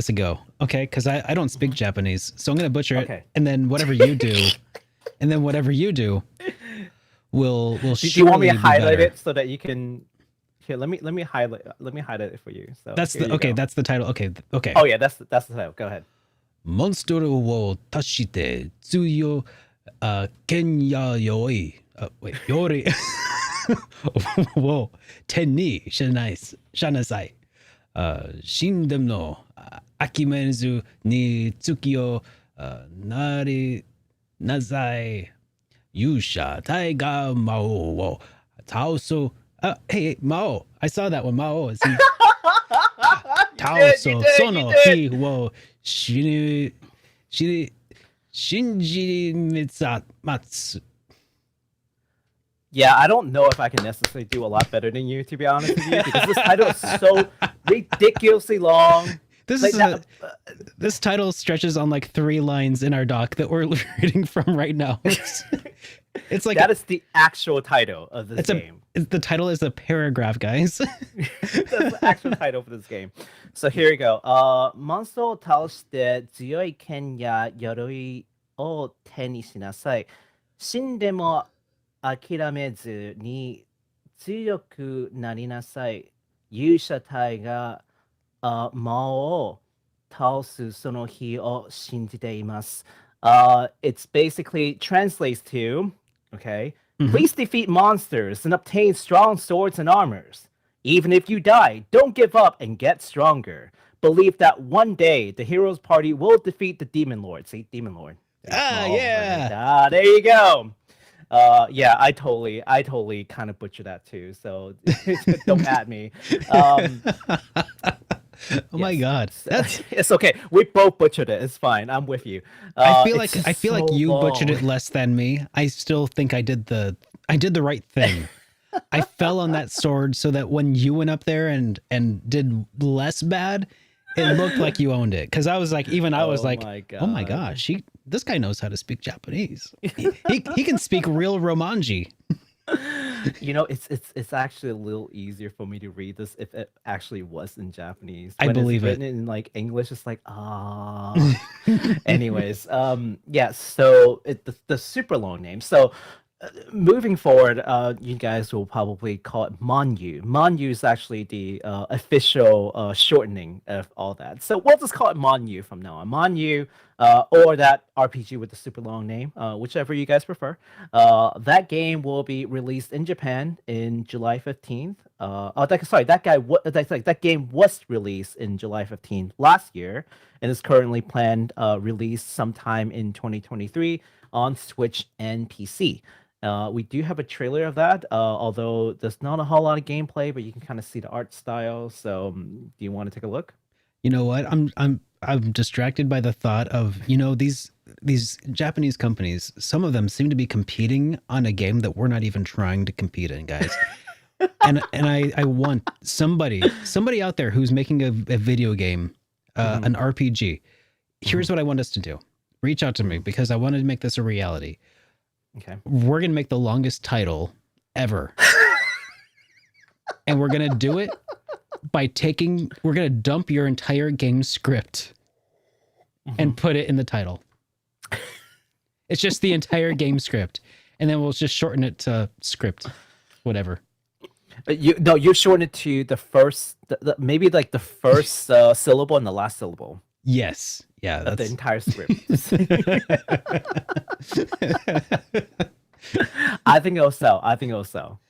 a go. Okay, because I don't speak Japanese, so I'm gonna butcher it. And then whatever you do, will do you want me to highlight it so that you can? Here, let me highlight it for you. So that's that's the title. Okay. Oh yeah, that's the title. Go ahead. Monster wo Taoshite Tsuyo Kenya Yoi. Wait, Yori. Whoa. Tenni Shinasai. Shindemo Akiramezu ni Tsukio Narinasai Yuusha Taiga Maou wo Taosu. Hey, Maou. I saw that one. Maou is Taosu Sono hi wo Shinjiteimasu. Yeah, I don't know if I can necessarily do a lot better than you, to be honest with you, because this title is so ridiculously long. This title stretches on like 3 lines in our doc that we're reading from right now. It's like that is the actual title of this game. The title is a paragraph, guys. That's the actual title for this game. So here we go. Monsterを倒して強い剣や鎧を手にしなさい。死んでも諦めずに強くなりなさい。勇者隊が魔王を倒すその日を信じています。It's basically translates to, okay, please defeat monsters and obtain strong swords and armors. Even if you die, don't give up and get stronger. Believe that one day the hero's party will defeat the demon lord. See, demon lord. Yeah. There you go. Yeah, I totally kind of butchered that too. So don't at me. Oh my Yes, God. That's it's okay. We both butchered it. It's fine. I'm with you. It's I just feel so like you butchered long. it less than me. I still think I did the right thing. I fell on that sword so that when you went up there and did less bad, it looked like you owned it. Cause I was Oh like, my oh my gosh, god. this guy knows how to speak Japanese. He can speak real Romanji. It's actually a little easier for me to read this if it actually was in Japanese. I When it's believe it. written in like English, it's like Anyways, yeah. So the super long name. So moving forward, you guys will probably call it Monyu. Monyu is actually the official shortening of all that. So we'll just call it Monyu from now on. Monyu, or that RPG with the super long name, whichever you guys prefer. That game will be released in Japan in July 15th. Sorry, that game was released in July 15th last year, and is currently planned release sometime in 2023 on Switch and PC. We do have a trailer of that, although there's not a whole lot of gameplay, but you can kind of see the art style. So, do you want to take a look? You know what? I'm distracted by the thought of, these Japanese companies, some of them seem to be competing on a game that we're not even trying to compete in, guys. And I want somebody out there who's making a video game, an RPG. Here's what I want us to do. Reach out to me because I want to make this a reality. Okay. We're going to make the longest title ever. And we're going to do it by we're going to dump your entire game script and put it in the title. It's just the entire game script. And then we'll just shorten it to script, whatever. You shorten it to the first, maybe like the first syllable and the last syllable Yes. Yeah. of the That's entire script. I think it'll sell. I think it'll sell.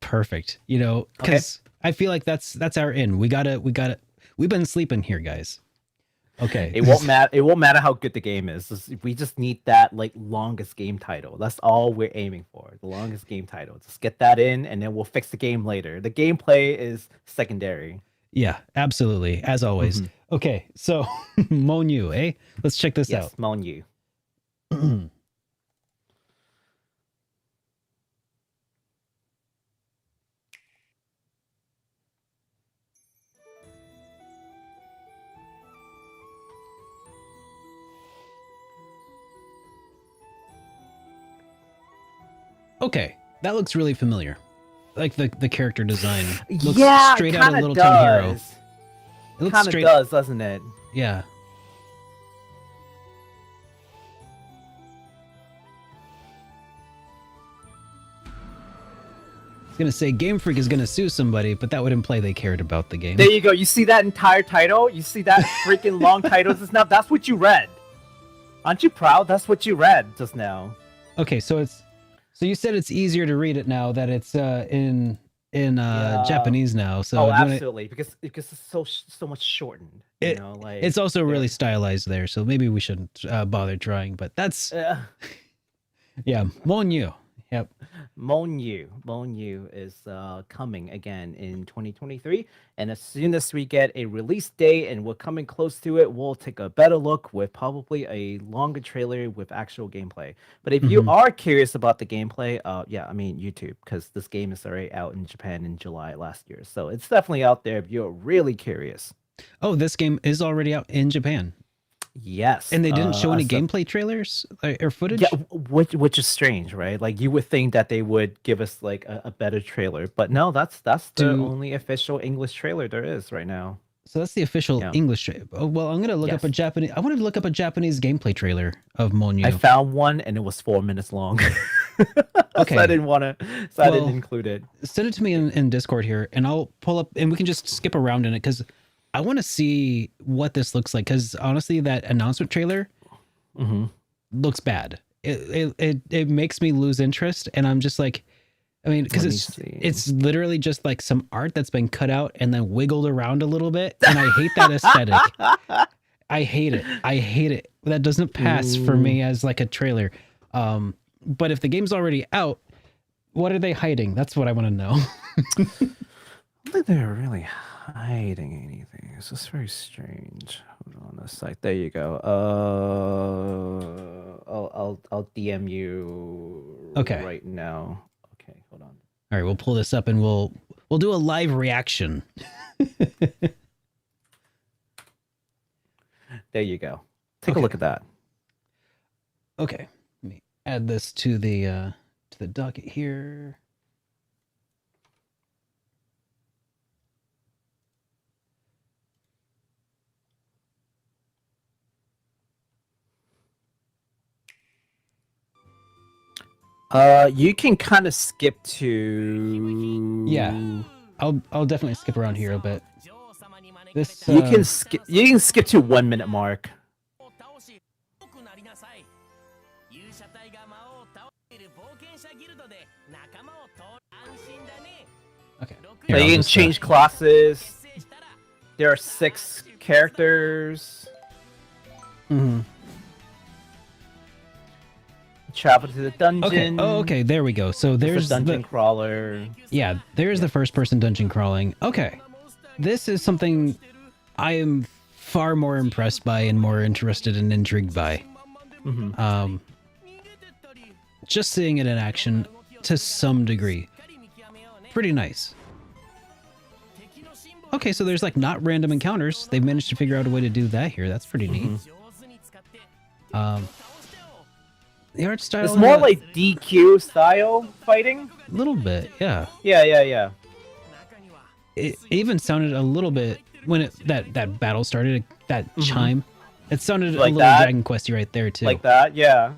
perfect. Okay. Because I feel like that's our in. We've been sleeping here, guys. Okay. It won't matter. It won't matter how good the game is. We just need that like longest game title. That's all we're aiming for. The longest game title. Just get that in, and then we'll fix the game later. The gameplay is secondary. Yeah, absolutely. As always. Okay. So Monyu, eh? Let's check this Yes, out. Monyu. Okay. That looks really familiar. Like the character design looks Yeah, straight it out of kind Little of Town Hero. does. It looks Kind of straight. does, doesn't it? Yeah. I was gonna say Game Freak is gonna sue somebody, but that would imply they cared about the game. There you go. You see that entire title? You see that freaking long title just now? That's what you read. Aren't you proud? That's what you read just now. Okay, so you said it's easier to read it now that it's in Yeah. Japanese now. So Oh, when absolutely. Because it's so much shortened. You It- know, like it's also there- really stylized there, so maybe we shouldn't bother trying. But that's yeah, Monyu. Yep. Monyu is coming again in 2023, and as soon as we get a release date and we're coming close to it, we'll take a better look with probably a longer trailer with actual gameplay. But if you are curious about the gameplay, yeah, I mean YouTube, because this game is already out in Japan in July last year, so it's definitely out there if you're really curious. Oh, this game is already out in Japan, Yes, and they didn't show any so- gameplay trailers or footage. Yeah, which is strange, right? Like you would think that they would give us like a better trailer, but no, that's the Do- only official English trailer there is right now. So that's the official Yeah. English trailer. Oh, well, I'm gonna look up Yes. a Japanese. I wanted to look up a Japanese gameplay trailer of Monyu. I found one and it was 4 minutes long. Okay. So I didn't want to. So I didn't Well, include it. Send it to me in Discord here, and I'll pull up, and we can just skip around in it because I want to see what this looks like. Because honestly, that announcement trailer looks bad. It makes me lose interest, and I'm just like, I mean, because Let me see. it's literally just like some art that's been cut out and then wiggled around a little bit, and I hate that aesthetic. I hate it. That doesn't pass for me as like a trailer. but if the game's already out, what are they hiding? That's what I want to know. I don't think they're really hiding anything. It's just very strange. Hold on a sec. There you go. I'll DM you Okay. right now. Okay, hold on. All right, we'll pull this up and we'll do a live reaction. There you go. Take a look at that. Okay, let me add this to the docket here. You can kind of skip to. Yeah, I'll definitely skip around here a bit. This You can skip to 1 minute mark. Okay. So you can change classes. There are 6 characters. Mm-hmm. Travel to the dungeon. Okay. Oh, okay. There we go. So there's the dungeon crawler. Yeah, there's the first person dungeon crawling. Okay. This is something I am far more impressed by and more interested and intrigued by. Mm-hmm. Just seeing it in action to some degree. Pretty nice. Okay, so there's like not random encounters. They've managed to figure out a way to do that here. That's pretty neat. The art style. It's more like DQ style fighting. A little bit, yeah. Yeah. It even sounded a little bit when that battle started. That chime, it sounded Like a little that? Dragon Questy right there too. Like that, yeah.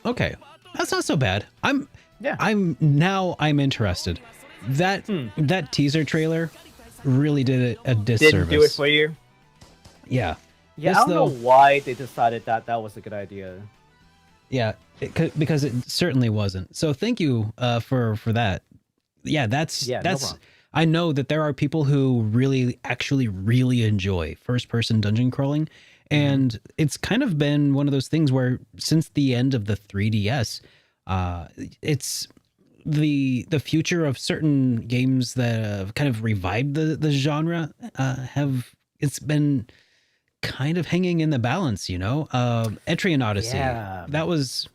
Okay, that's not so bad. I'm interested. That teaser trailer really did a disservice. Didn't do it for you. Yeah. Yeah, This, I don't though- know why they decided that was a good idea. Yeah, because it certainly wasn't. So thank you for that. Yeah, that's no problem. I know that there are people who actually really enjoy first-person dungeon crawling, and it's kind of been one of those things where since the end of the 3DS, it's the future of certain games that have kind of revived the genre. It's been kind of hanging in the balance, you know. Etrian Odyssey. Yeah. That was.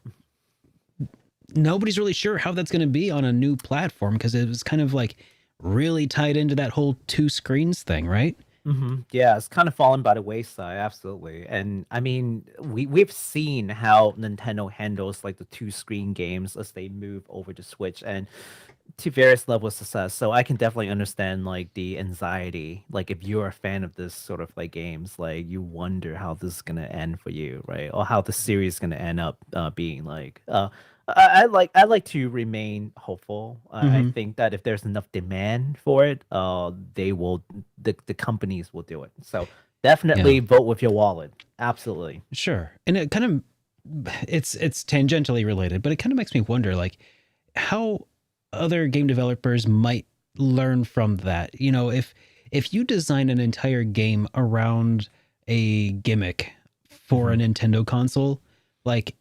Nobody's really sure how that's going to be on a new platform because it was kind of like really tied into that whole 2 screens thing, right? Mm-hmm. Yeah, it's kind of fallen by the wayside, absolutely. And I mean, we've seen how Nintendo handles like the 2 screen games as they move over to Switch and to various levels of success. So I can definitely understand like the anxiety. Like if you're a fan of this sort of like games, like you wonder how this is gonna end for you, right? Or how the series is gonna end up being like. I like to remain hopeful. I think that if there's enough demand for it, the companies will do it. So definitely vote with your wallet. Absolutely. Sure. And it kind of it's tangentially related, but it kind of makes me wonder like how other game developers might learn from that. You know, if you design an entire game around a gimmick for a Nintendo console, like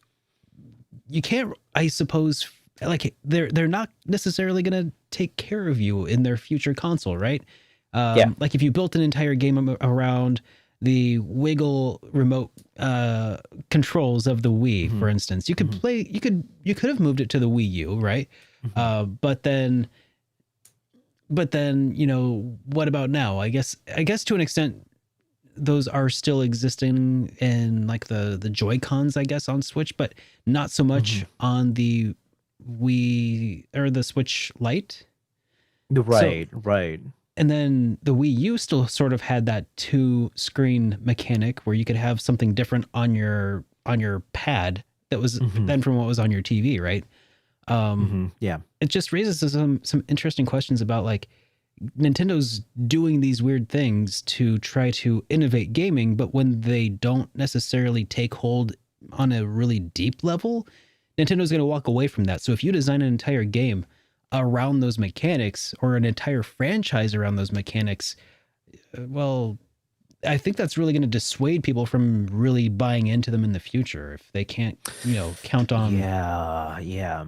you can't, I suppose, like they're not necessarily going to take care of you in their future console, right? Like if you built an entire game around the wiggle remote controls of the Wii, for instance, you could play, you could have moved it to the Wii U, right? But then, you know, what about now? I guess to an extent, those are still existing in like the Joy-Cons, I guess, on Switch, but not so much on the Wii or the Switch Lite. Right. And then the Wii U still sort of had that 2 screen mechanic where you could have something different on your pad that was then from what was on your TV, right? Yeah. It just raises some interesting questions about like Nintendo's doing these weird things to try to innovate gaming, but when they don't necessarily take hold on a really deep level, Nintendo's going to walk away from that. So if you design an entire game around those mechanics or an entire franchise around those mechanics, well, I think that's really going to dissuade people from really buying into them in the future if they can't, count on. Yeah,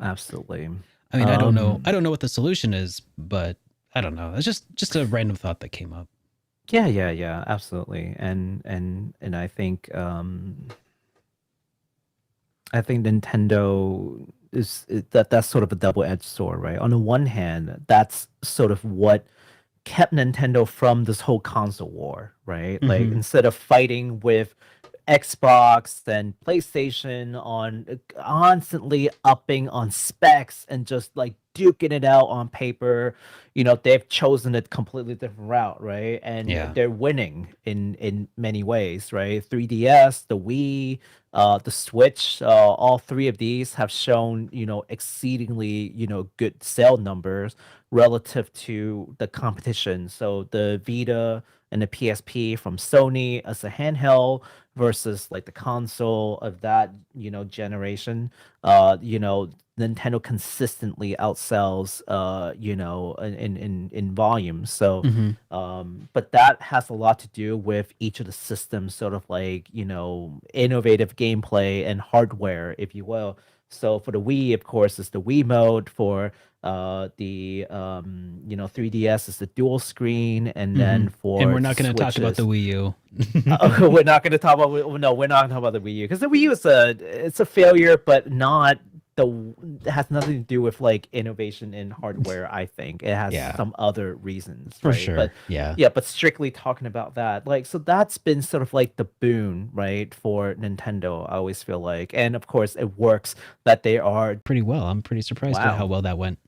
absolutely. I mean, I don't know. Um, I don't know what the solution is, but I don't know. It's just a random thought that came up. yeah, absolutely. And I think Nintendo that's sort of a double-edged sword, right? On the one hand, that's sort of what kept Nintendo from this whole console war, right? Like Mm-hmm. instead of fighting with Xbox and PlayStation on constantly upping on specs and just like duking it out on paper, they've chosen a completely different route, right? And Yeah. they're winning in many ways, right? 3DS, the Wii, the Switch, all three of these have shown, exceedingly, good sale numbers relative to the competition. So the Vita and the PSP from Sony as a handheld versus like the console of that, generation. Nintendo consistently outsells in volume. So Mm-hmm. but that has a lot to do with each of the systems sort of like, innovative gameplay and hardware, if you will. So for the Wii, of course, it's the Wii mode. For the 3DS is the dual screen, and Mm-hmm. then And for we're not going to talk about the Switches, Wii U. we're not going to talk about no, we're not going to talk about the Wii U because the Wii U is a failure, but not it has nothing to do with like innovation in hardware. I think it has Yeah, some other reasons, for right? But sure. Yeah. yeah, but strictly talking about that, like, so that's been sort of like the boon, right, for Nintendo. I always feel like, and of course, it works that they are. Pretty well. I'm pretty surprised at how Wow. well that went.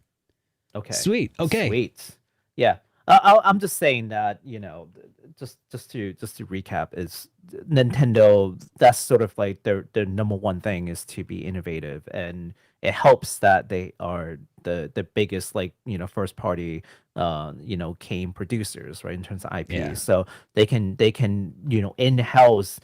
Okay. Sweet. Okay. Sweet. Yeah. I'm just saying that, just to recap, is Nintendo. That's sort of like their number one thing is to be innovative, and it helps that they are the biggest, like, first party game producers, right, in terms of IP. Yeah. So they can in house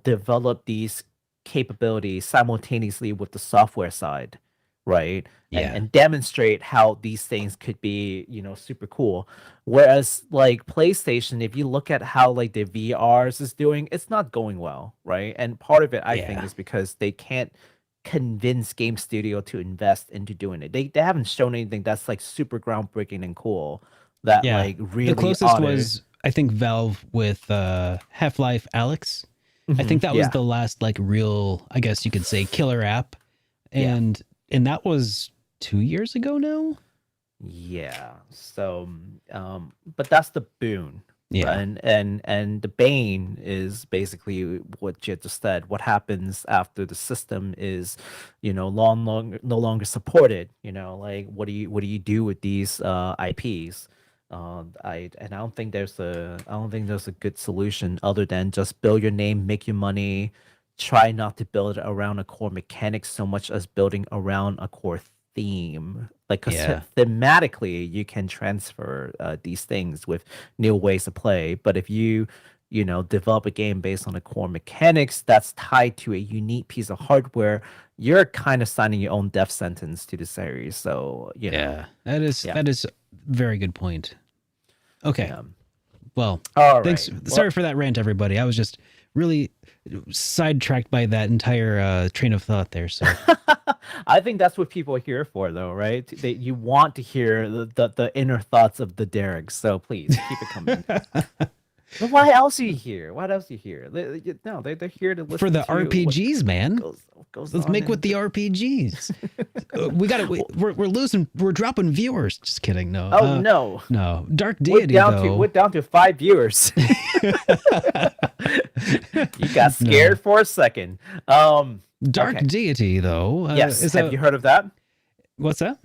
develop these capabilities simultaneously with the software side, right? and Yeah. and demonstrate how these things could be, super cool. Whereas like PlayStation, if you look at how like the VRs is doing, it's not going well, right? And part of it, I think, Yeah. is because they can't convince game studio to invest into doing it. They haven't shown anything that's like super groundbreaking and cool that Yeah. like The really closest ought to. was, I think, Valve with Half-Life Alex. I think that was Yeah, the last like real, I guess you could say, killer app. yeah. And that was 2 years ago now. Yeah. So, but that's the boon, right? Yeah. And the bane is basically what you just said. What happens after the system is, no longer supported. Like what do you do with these IPs? I don't think there's a good solution other than just build your name, make your money. Try not to build around a core mechanic so much as building around a core theme, like, because Yeah. thematically you can transfer these things with new ways to play. But if you develop a game based on the core mechanics that's tied to a unique piece of hardware, you're kind of signing your own death sentence to the series. So Yeah. That is yeah, that is very good point. Okay. yeah. Well, All thanks. right. Sorry Well, for that rant, everybody. I was just really sidetracked by that entire train of thought there. So I think that's what people are here for, though, right? You want to hear the inner thoughts of the Derek's, so please keep it coming. But why else are you here? What else are you here? No, they're here to for listen the to what RPGs, man. goes Let's on make with in the RPGs. We got it. We're dropping viewers. Just kidding. No. Oh no, No. Dark Deity we're though. down to 5 viewers. You got No. scared for a second. Dark Okay. Deity though. Yes. Is Have a you heard of that? what's that?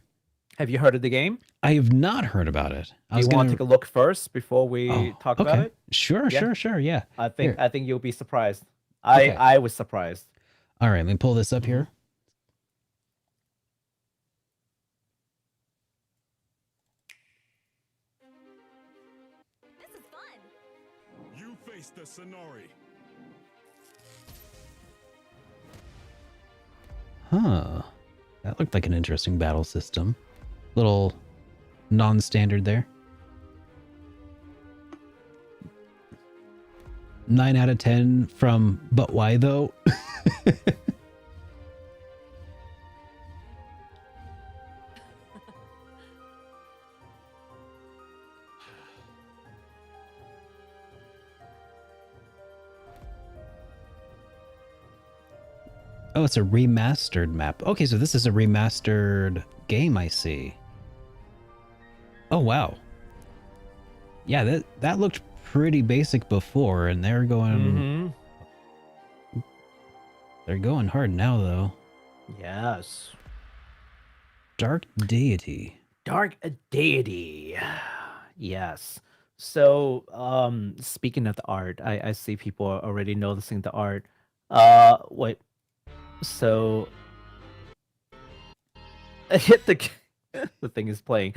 Have you heard of the game? I have not heard about it. I Do you was want to gonna. take a look first before we Oh, talk about okay. it? Sure. Yeah. Sure. Yeah. I think Here. I think you'll be surprised. I Okay. I was surprised. All right. Let me pull this up Mhm. here. This is fun. You face the Sonori. Huh. That looked like an interesting battle system. Little non-standard there. 9 out of 10 from But Why Though? Oh, it's a remastered map. Okay, so this is a remastered game, I see. Oh, wow. Yeah, that looked pretty basic before, and they're going... They're going hard now, though. Yes. Dark Deity. Dark Deity. Yes. So, speaking of the art, I see people are already noticing the art. Wait. So, hit the the thing is playing.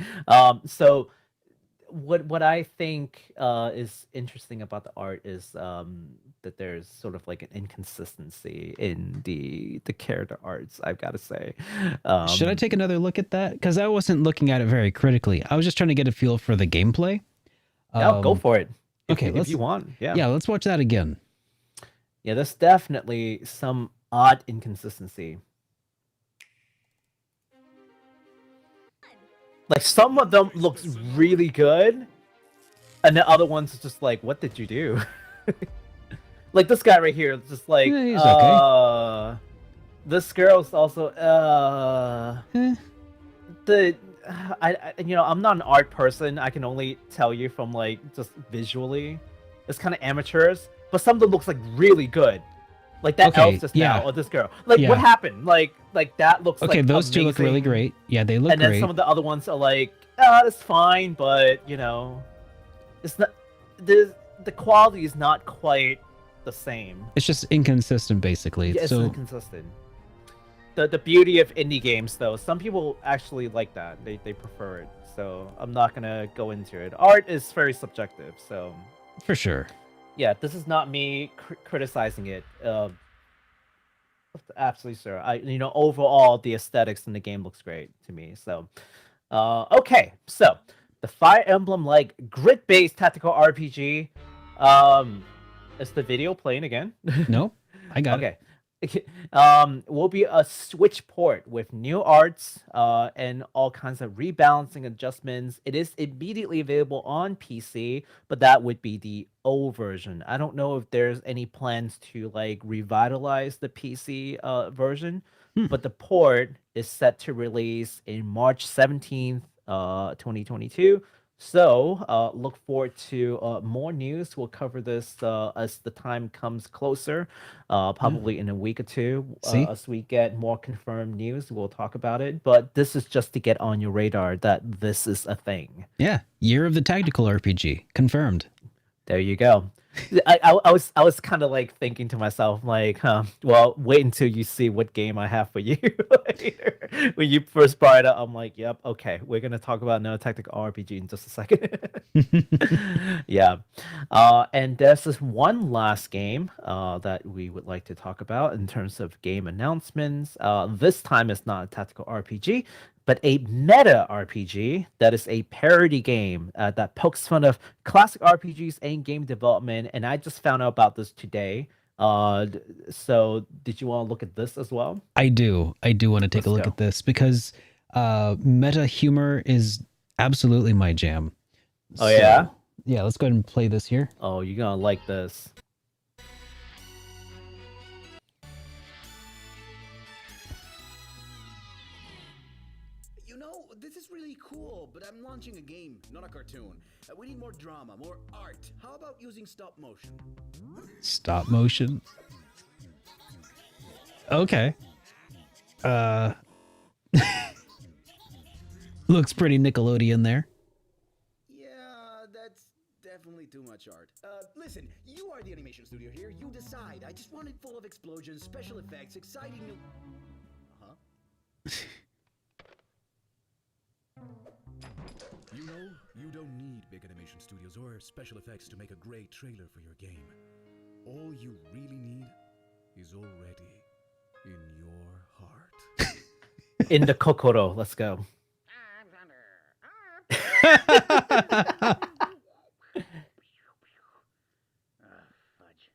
So what I think is interesting about the art is that there's sort of like an inconsistency in the character arts, I've got to say. Should I take another look at that? Because I wasn't looking at it very critically. I was just trying to get a feel for the gameplay. No, go for it. If you want. Yeah, let's watch that again. Yeah, there's definitely some odd inconsistency. Like, some of them looks really good, and the other ones is just like, what did you do? Like this guy right here, it's just like, Yeah, he's okay. This girl's also, I'm not an art person. I can only tell you from like just visually, it's kind of amateurs. But some of them looks like really good, like that elf just now, or this girl. Like what happened? Like that looks okay. Like those amazing. two look really great. Yeah, they look great. And then great. some of the other ones are like, it's fine, but it's not. The quality is not quite the same. It's just inconsistent, basically. Yeah, it's inconsistent. The beauty of indie games, though, some people actually like that. They prefer it. So I'm not gonna go into it. Art is very subjective, so for sure. Yeah, this is not me criticizing it. Absolutely, sir. Overall, the aesthetics in the game looks great to me. So, okay. So, the Fire Emblem-like grid-based tactical RPG. Is the video playing again? Nope, I got it. Okay. Will be a Switch port with new arts and all kinds of rebalancing adjustments. It is immediately available on PC, but that would be the old version. I don't know if there's any plans to like revitalize the PC version, but the port is set to release in March 17th, 2022. So look forward to more news. We'll cover this as the time comes closer, probably in a week or two. As we get more confirmed news, we'll talk about it. But this is just to get on your radar that this is a thing. Yeah, Year of the Tactical RPG confirmed. There you go. I was kind of like thinking to myself, like, well, wait until you see what game I have for you later. When you first brought it up, I'm like, yep, okay, we're gonna talk about another tactical RPG in just a second. Yeah. And there's this one last game that we would like to talk about in terms of game announcements. This time it's not a tactical RPG, but a meta RPG that is a parody game that pokes fun of classic RPGs and game development. And I just found out about this today. So did you want to look at this as well? I do want to take a look at this because meta humor is absolutely my jam. Oh, yeah? Yeah, let's go ahead and play this here. Oh, you're going to like this. This is really cool, but I'm launching a game, not a cartoon. We need more drama, more art. How about using stop motion? Stop motion? Okay. Looks pretty Nickelodeon there. Yeah, that's definitely too much art. Listen, you are the animation studio here. You decide. I just want it full of explosions, special effects, exciting new... You know, you don't need big animation studios or special effects to make a great trailer for your game. All you really need is already in your heart. In the Kokoro, let's go. Fudge.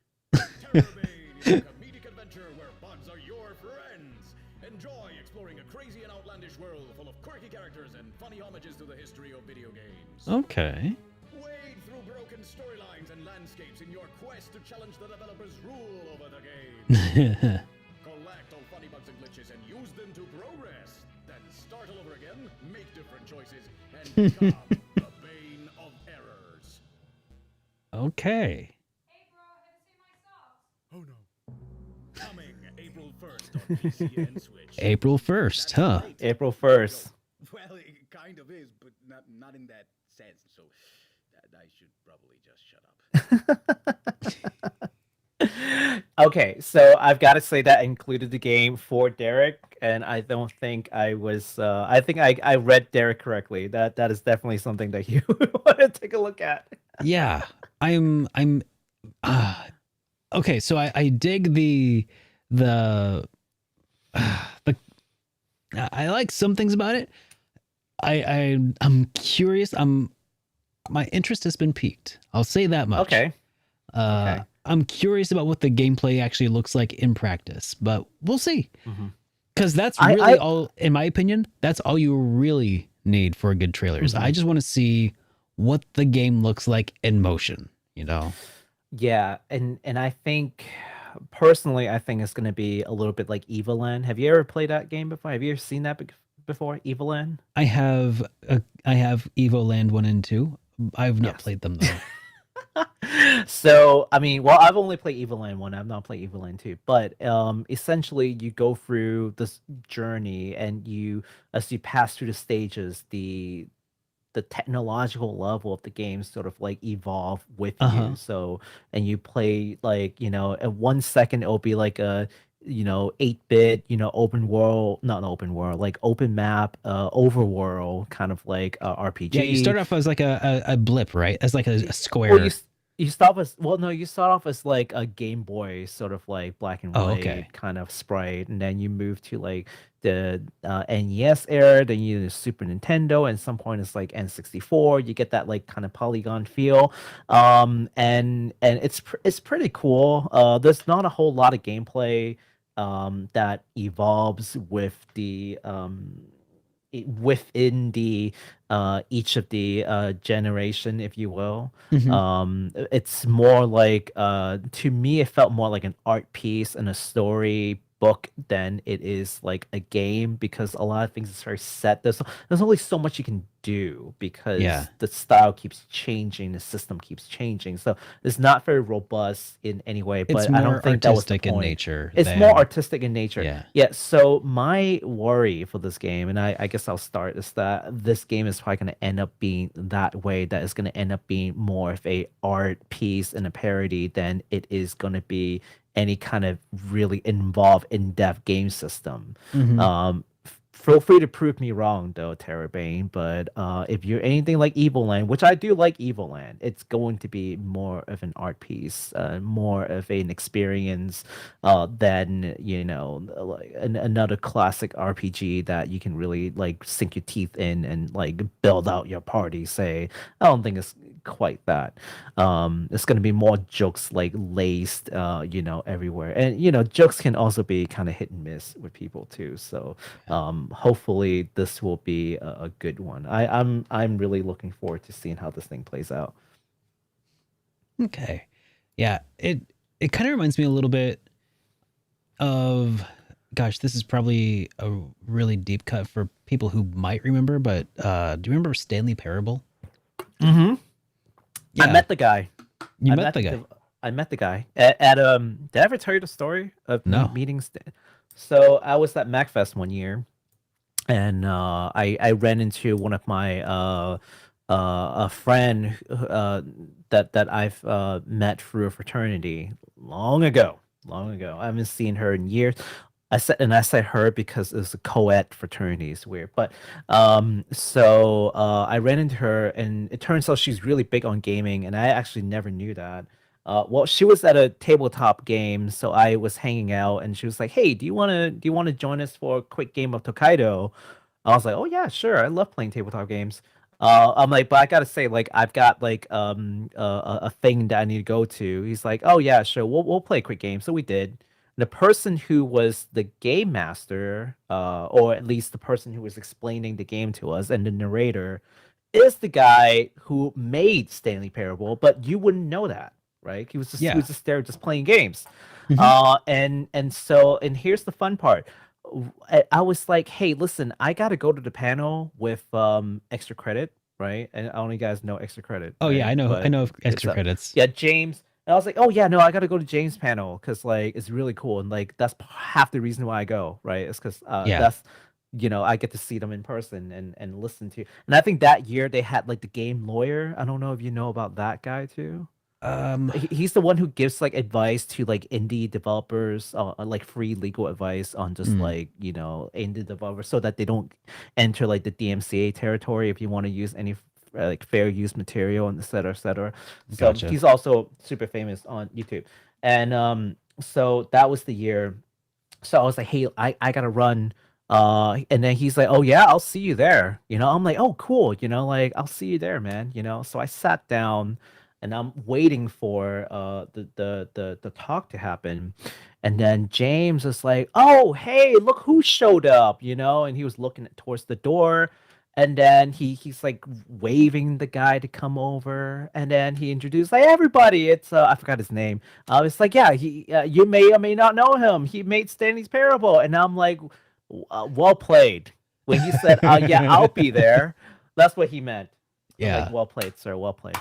a comedic adventure where bugs are your friends. Enjoy exploring a crazy and outlandish world full of quirky characters and funny homages to the history of video games. Okay. Wade through broken storylines and landscapes in your quest to challenge the developers' rule over the game. Collect all funny bugs and glitches and use them to progress. Then start all over again, make different choices, and become the bane of errors. Okay. Hey bro, I haven't seen my socks. Oh no. Coming April 1st on PC and Switch. April 1st, huh? Right. April 1st. Well, it kind of is, but not in that sense. So I should probably just shut up. Okay, so I've got to say that I included the game for Derek, and I don't think I was. I think I read Derek correctly. That is definitely something that you want to take a look at. Yeah. I'm okay, so I dig the I like some things about it. I'm curious. My interest has been piqued. I'll say that much. Okay. Okay. I'm curious about what the gameplay actually looks like in practice, but we'll see. Because that's really all, in my opinion, that's all you really need for a good trailer. Is I just want to see what the game looks like in motion, you know? Yeah, and I think personally, I think it's gonna be a little bit like Evoland. Have you ever played that game before? Have you ever seen that before, Evoland? I have Evo Land 1 and 2. I've not Yes. played them though. So, I mean, well, I've only played Evoland 1. I've not played Evoland 2. But essentially, you go through this journey, and as you pass through the stages, the technological level of the game sort of like evolve with you. So, and you play like, at 1 second it'll be like a 8-bit, open world, not open world, like open map, overworld kind of like RPG. Yeah, you start off as like a blip, right? As like a square. Well, you start off as you start off as like a Game Boy sort of like black and white kind of sprite, and then you move to like the NES era, then you the Super Nintendo, and at some point it's like N64. You get that like kind of polygon feel, and it's pretty cool. There's not a whole lot of gameplay that evolves with the within the each of the generation, if you will. It's more like to me it felt more like an art piece and a story book than it is like a game, because a lot of things is very set. There's only so much you can do because the style keeps changing, the system keeps changing, so it's not very robust in any way. But I don't think that was the point. Nature. It's more artistic in nature. Yeah. So my worry for this game, and I guess I'll start, is that this game is probably going to end up being that way. That is going to end up being more of a art piece and a parody than it is going to be any kind of really involved in-depth game system. Feel free to prove me wrong though, Terrorbane, but if you're anything like Evoland, which I do like Evoland, it's going to be more of an art piece, more of an experience than like another classic RPG that you can really like sink your teeth in and like build out your party. I don't think it's quite that. It's going to be more jokes like laced everywhere, and jokes can also be kind of hit and miss with people too. So hopefully this will be a good one. I'm really looking forward to seeing how this thing plays out. Okay. Yeah, it kind of reminds me a little bit of, gosh, this is probably a really deep cut for people who might remember, but do you remember Stanley Parable? Yeah. I met the guy. You met the guy? I met the guy at did I ever tell you the story of meeting So I was at MacFest one year, and I ran into one of my a friend that I've met through a fraternity long ago. I haven't seen her in years. I said her because it's a co-ed fraternity. It's weird, but so I ran into her, and it turns out she's really big on gaming, and I actually never knew that. Well, she was at a tabletop game, so I was hanging out, and she was like, "Hey, do you want to join us for a quick game of Tokaido?" I was like, "Oh yeah, sure. I love playing tabletop games." I'm like, but I gotta say, like, I've got like a thing that I need to go to. He's like, oh yeah, sure, we'll play a quick game. So we did. The person who was the game master, or at least the person who was explaining the game to us, and the narrator, is the guy who made Stanley Parable, but you wouldn't know that, right? He was just there just playing games. And here's the fun part. I was like, hey, listen, I gotta go to the panel with extra credit, right? And I don't know you guys know extra credit. Oh yeah, right? I know But of extra it's, credits. yeah, James. And I was like, oh yeah, no, I gotta go to James' panel because like it's really cool, and like that's half the reason why I go, right? It's because Yeah. that's I get to see them in person and listen to. And I think that year they had like the game lawyer. I don't know if you know about that guy too. He's the one who gives like advice to like indie developers, like free legal advice on just like indie developers, so that they don't enter like the DMCA territory if you want to use any like fair use material and et cetera, et cetera. So Gotcha. he's also super famous on YouTube, and so that was the year. So I was like, hey, I gotta run. And then he's like, oh yeah, I'll see you there. I'm like, oh cool. Like I'll see you there, man. So I sat down and I'm waiting for the talk to happen. And then James is like, oh hey, look who showed up, and he was looking towards the door. And then he's like waving the guy to come over, and then he introduced like everybody. It's I forgot his name. It's like, yeah, he you may or may not know him. He made Stanley's Parable, and I'm like, well played. When he said, yeah, I'll be there, that's what he meant. Yeah. Like, well played, sir. Well played.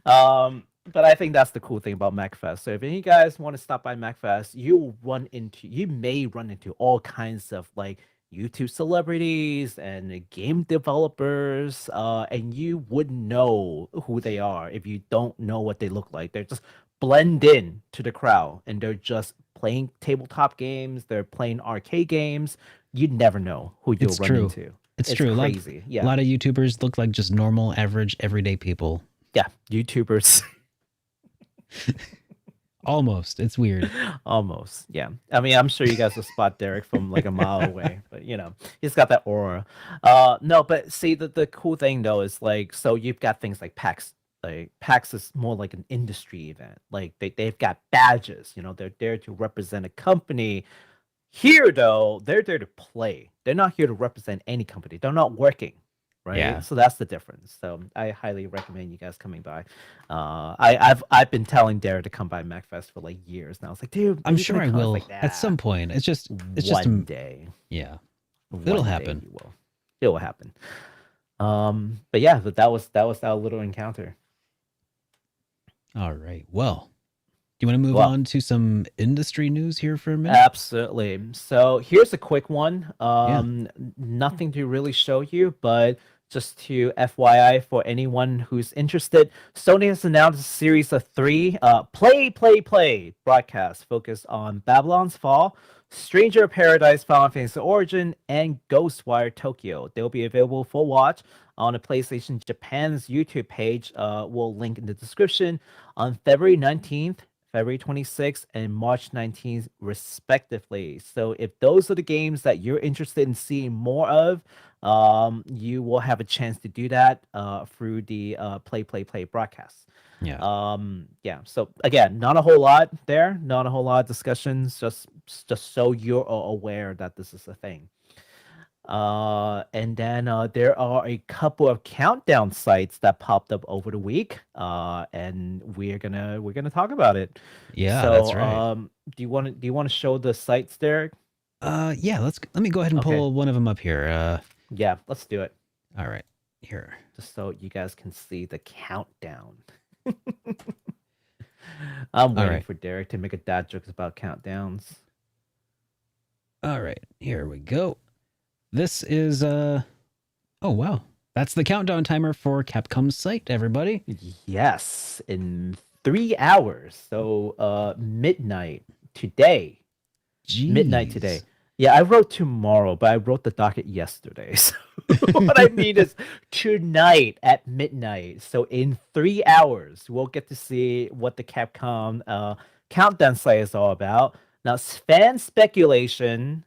But I think that's the cool thing about MacFest. So if any guys want to stop by MacFest, you may run into all kinds of like YouTube celebrities and game developers, and you wouldn't know who they are if you don't know what they look like. They're just blend in to the crowd, and they're just playing tabletop games. They're playing arcade games. You'd never know who you'll run into. It's true. Crazy. A lot of YouTubers look like just normal, average, everyday people. Yeah, YouTubers. Almost. It's weird. Almost. Yeah. I mean, I'm sure you guys will spot Derek from like a mile away, but he's got that aura. No, but see, the cool thing though is like, so you've got things like PAX. Like PAX is more like an industry event. Like they've got badges. They're there to represent a company. Here though, they're there to play. They're not here to represent any company. They're not working. Right. Yeah. So that's the difference. So I highly recommend you guys coming by. I've been telling Derek to come by MacFest for like years now. It's like, dude, I'm sure I will like, at some point. It's just one day. Yeah. It'll happen. It will happen. But yeah, that was our little encounter. All right. Well, do you want to move on to some industry news here for a minute? Absolutely. So here's a quick one. Nothing to really show you, but just to FYI for anyone who's interested, Sony has announced a series of 3 play broadcasts focused on Babylon's Fall, Stranger of Paradise, Final Fantasy Origin, and Ghostwire Tokyo. They'll be available for watch on the PlayStation Japan's YouTube page. We'll link in the description on February 19th. February 26th and March 19th, respectively. So if those are the games that you're interested in seeing more of, you will have a chance to do that through the play broadcasts. Yeah. Yeah. So again, not a whole lot there, not a whole lot of discussions, just so you're aware that this is a thing. And then there are a couple of countdown sites that popped up over the week, and we're gonna talk about it. Yeah, so, that's right. Do you want to show the sites, Derek? Yeah. Let me go ahead and pull one of them up here. Yeah, let's do it. All right, here. Just so you guys can see the countdown. I'm waiting for Derek to make a dad jokes about countdowns. All right, here we go. This is oh wow. That's the countdown timer for Capcom's site, everybody. Yes, in 3 hours. So midnight today. Jeez. Midnight today. Yeah, I wrote tomorrow, but I wrote the docket yesterday. So what I mean is tonight at midnight. So in 3 hours, we'll get to see what the Capcom countdown site is all about. Now, fan speculation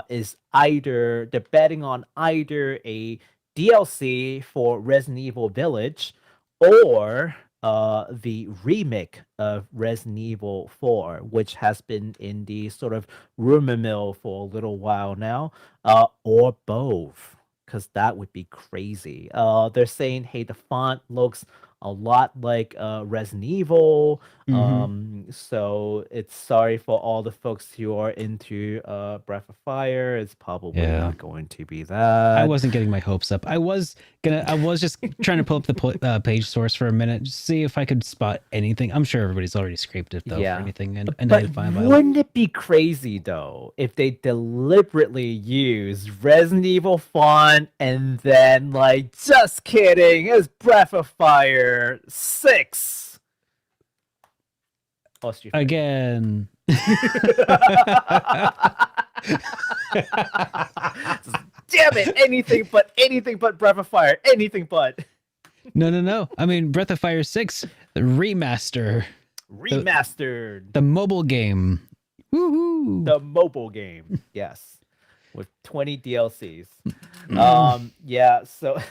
is either they're betting on either a DLC for Resident Evil Village, or the remake of Resident Evil 4, which has been in the sort of rumor mill for a little while now, or both, because that would be crazy. They're saying, hey, the font looks a lot like Resident Evil. So it's sorry for all the folks who are into Breath of Fire. It's probably Yeah. not going to be that. I wasn't getting my hopes up. I was just trying to pull up the page source for a minute, just see if I could spot anything. I'm sure everybody's already scraped it though Yeah. for anything. And But wouldn't it be crazy though if they deliberately use Resident Evil font and then like, just kidding, it's Breath of Fire 6. Oh, Street Fighter. again. Damn it! Anything but Breath of Fire. Anything but No. I mean, Breath of Fire 6, the remaster, remastered. the mobile game. Woohoo! The mobile game, yes, with 20 DLCs. Yeah. So,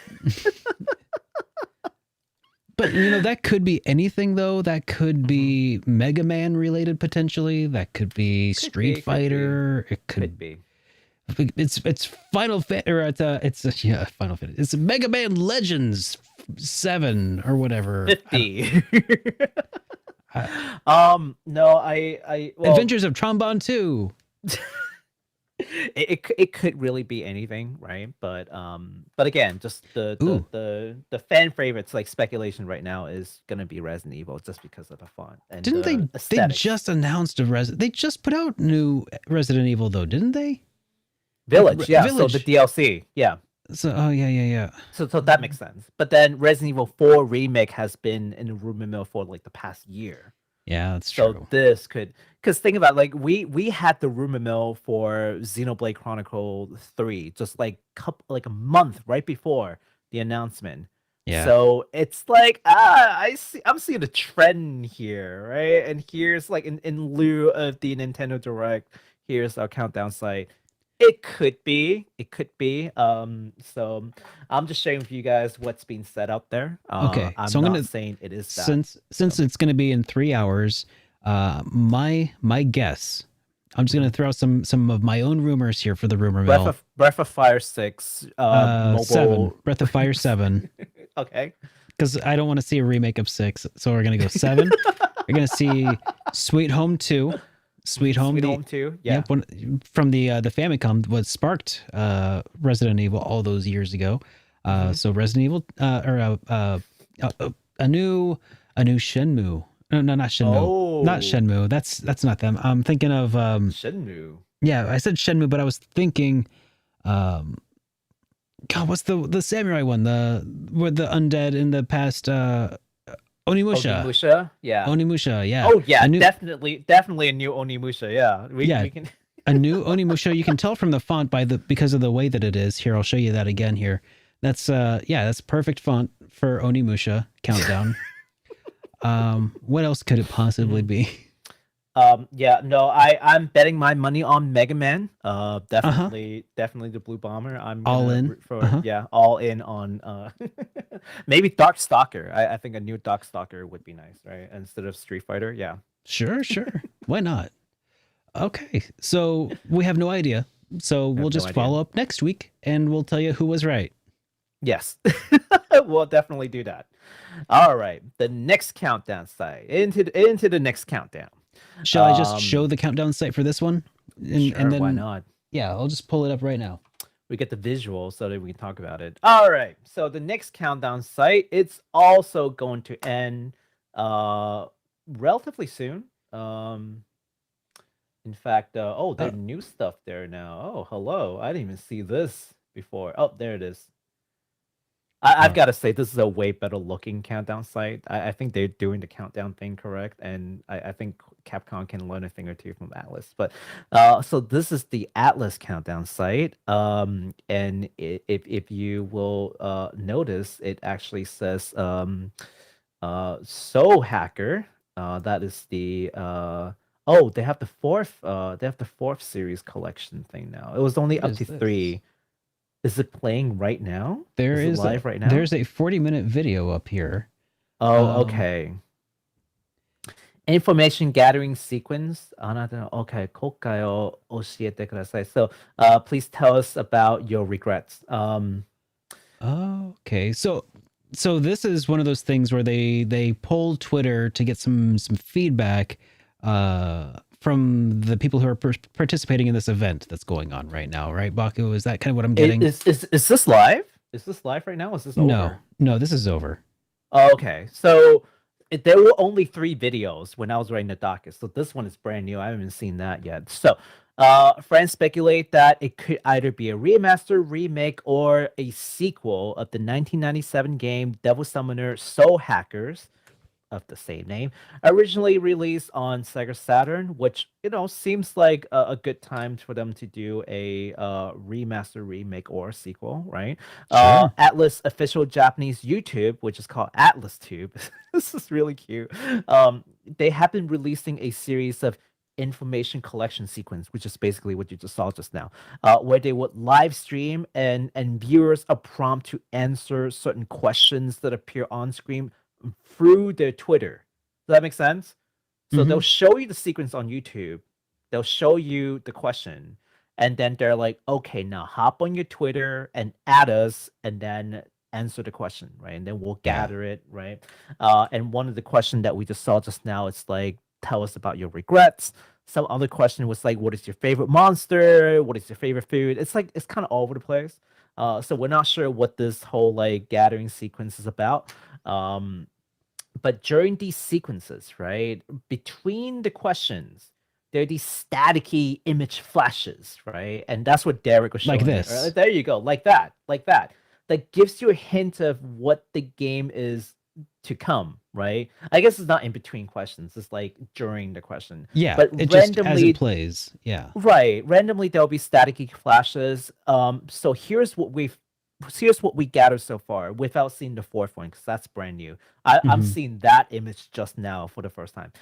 But that could be anything though. That could be Mega Man related potentially. That could be Street Fighter. It could be. It's Final Fantasy, or it's Final Fantasy. It's Mega Man Legends 7 or whatever. 50. No, well, Adventures of Trombone 2. it could really be anything, right? But again, just the fan favorites, like speculation right now, is gonna be Resident Evil just because of the font. And Didn't they aesthetics. just announced they just put out new Resident Evil though, didn't they? Village, yeah. Village. So the DLC, yeah. So yeah. So that makes sense. But then Resident Evil 4 remake has been in the rumor mill for like the past year. Yeah, that's So true. this could, because think about it, like we had the rumor mill for Xenoblade Chronicle 3 just like a month right before the announcement. Yeah. So it's like I'm seeing a trend here, right? And here's like in lieu of the Nintendo Direct, here's our countdown site. It could be. So I'm just sharing with you guys what's being said out there. Okay, I'm so I'm not gonna saying it is that. Since it's going to be in 3 hours, my guess, I'm just going to throw some of my own rumors here for the rumor mill. Breath of Fire 6, mobile... 7, Breath of Fire 7. Okay. Because I don't want to see a remake of 6, so we're going to go 7. You're going to see Sweet Home 2. Sweet Home 2, yeah. From the Famicom, what sparked Resident Evil all those years ago. So Resident Evil, a new Shenmue. No, not Shenmue. Not Shenmue. That's not them. I'm thinking of Shenmue. Yeah, I said Shenmue, but I was thinking, God, what's the samurai one? With the undead in the past. Onimusha. Yeah. Onimusha, yeah. Oh yeah, definitely a new Onimusha. Yeah. We can... A new Onimusha. You can tell from the font because of the way that it is. Here, I'll show you that again here. That's that's perfect font for Onimusha countdown. What else could it possibly be? I'm betting my money on Mega Man. Definitely the Blue Bomber. I'm all in for all in on maybe Dark Stalker. I think a new Dark Stalker would be nice, right? Instead of Street Fighter. Yeah. Sure. Why not? Okay, so we have no idea. So we'll just follow up next week and we'll tell you who was right. Yes. We'll definitely do that. All right. The next countdown site. Into the next countdown. Shall I just show the countdown site for this one? Sure, and then, why not? Yeah, I'll just pull it up right now. We get the visual so that we can talk about it. All right. So the next countdown site, it's also going to end relatively soon. In fact, there's new stuff there now. Oh, hello. I didn't even see this before. Oh, there it is. I've got to say, this is a way better looking countdown site. I think they're doing the countdown thing correct, and I think Capcom can learn a thing or two from ATLUS. But so this is the ATLUS countdown site, and if you will notice, it actually says Soul Hacker. That is the they have the fourth series collection thing now. It was only up to 3. Is it playing right now? There Is it is live right now? there's a 40-minute video up here. Oh, okay. Information gathering sequence. あなたの Okay, 今回を教えてください. So, please tell us about your regrets. Okay, so this is one of those things where they poll Twitter to get some feedback from the people who are participating in this event that's going on right now, right, Baku? Is that kind of what I'm getting? Is this live? Is this live right now? Is this over? No, this is over. Oh, okay, so there were only 3 videos when I was writing the docket, so this one is brand new. I haven't seen that yet. So, friends speculate that it could either be a remaster, remake, or a sequel of the 1997 game Devil Summoner Soul Hackers of the same name, originally released on Sega Saturn, which seems like a good time for them to do a remaster, remake, or sequel, right? Sure. ATLUS official Japanese YouTube, which is called ATLUS Tube. This is really cute. They have been releasing a series of information collection sequence, which is basically what you just saw just now, where they would live stream and viewers are prompt to answer certain questions that appear on screen through their Twitter. Does that make sense? So they'll show you the sequence on YouTube, they'll show you the question, and then they're like, okay, now hop on your Twitter and add us and then answer the question, right? And then we'll gather it, right? And one of the questions that we just saw just now is like, tell us about your regrets. Some other question was like, what is your favorite monster? What is your favorite food? It's like, it's kind of all over the place. So we're not sure what this whole like gathering sequence is about. But during these sequences, right, between the questions, there are these staticky image flashes, right? And that's what Derek was showing. Like this. Right? There you go, like that. That gives you a hint of what the game is to come, right? I guess it's not in between questions, it's like during the question. Yeah, but it just as randomly it plays. Yeah. Right. Randomly there'll be staticky flashes. So here's what we gathered so far without seeing the 4th one, because that's brand new. I'm seeing that image just now for the first time.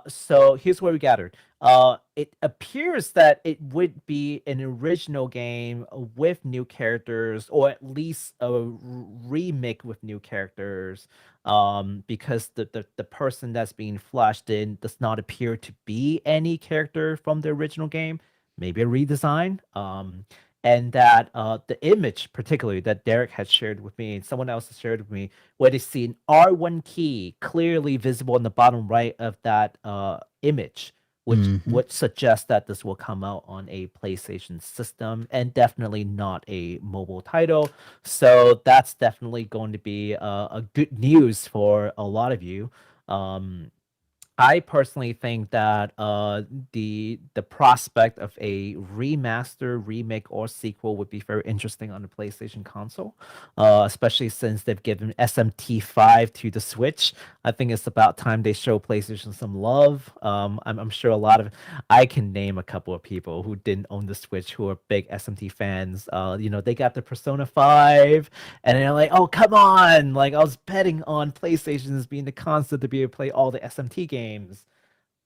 So here's what we gathered. It appears that it would be an original game with new characters, or at least a remake with new characters, because the person that's being flashed in does not appear to be any character from the original game. Maybe a redesign. And that the image, particularly that Derek had shared with me, and someone else has shared with me, where they see an R1 key clearly visible in the bottom right of that image, which would suggest that this will come out on a PlayStation system and definitely not a mobile title. So that's definitely going to be a good news for a lot of you. I personally think that the prospect of a remaster, remake, or sequel would be very interesting on the PlayStation console, especially since they've given SMT 5 to the Switch. I think it's about time they show PlayStation some love. I'm sure I can name a couple of people who didn't own the Switch who are big SMT fans. They got the Persona 5, and they're like, oh, come on! Like, I was betting on PlayStation as being the console to be able to play all the SMT games.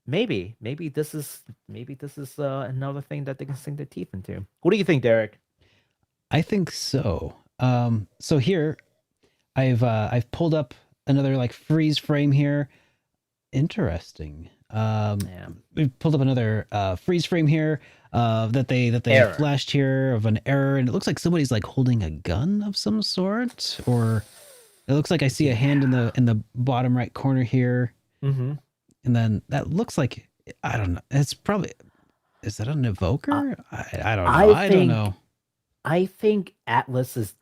Maybe this is another thing that they can sink their teeth into. What do you think, Derek? I think so. So here I've pulled up another like freeze frame here. Interesting. We've pulled up another freeze frame here that they flashed here of an error, and it looks like somebody's like holding a gun of some sort, or it looks like I see a hand in the bottom right corner here. And then that looks like, I don't know. It's probably, is that an evoker? I don't know. I don't know. I think ATLUS is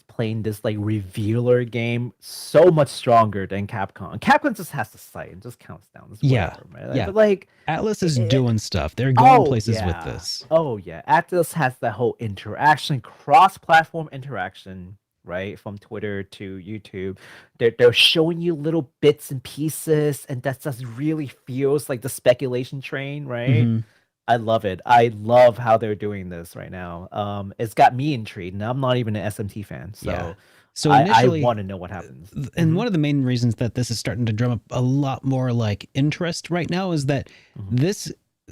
playing this like revealer game so much stronger than Capcom. Capcom just has the site and just counts down. Whatever, right? Yeah. But like ATLUS is doing stuff. They're going places with this. Oh yeah, ATLUS has that whole interaction, cross-platform interaction, right, from Twitter to YouTube. They're showing you little bits and pieces, and that just really feels like the speculation train, right? I love it. I love how they're doing this right now. It's got me intrigued, and I'm not even an SMT fan, so initially, I want to know what happens. And one of the main reasons that this is starting to drum up a lot more like interest right now is that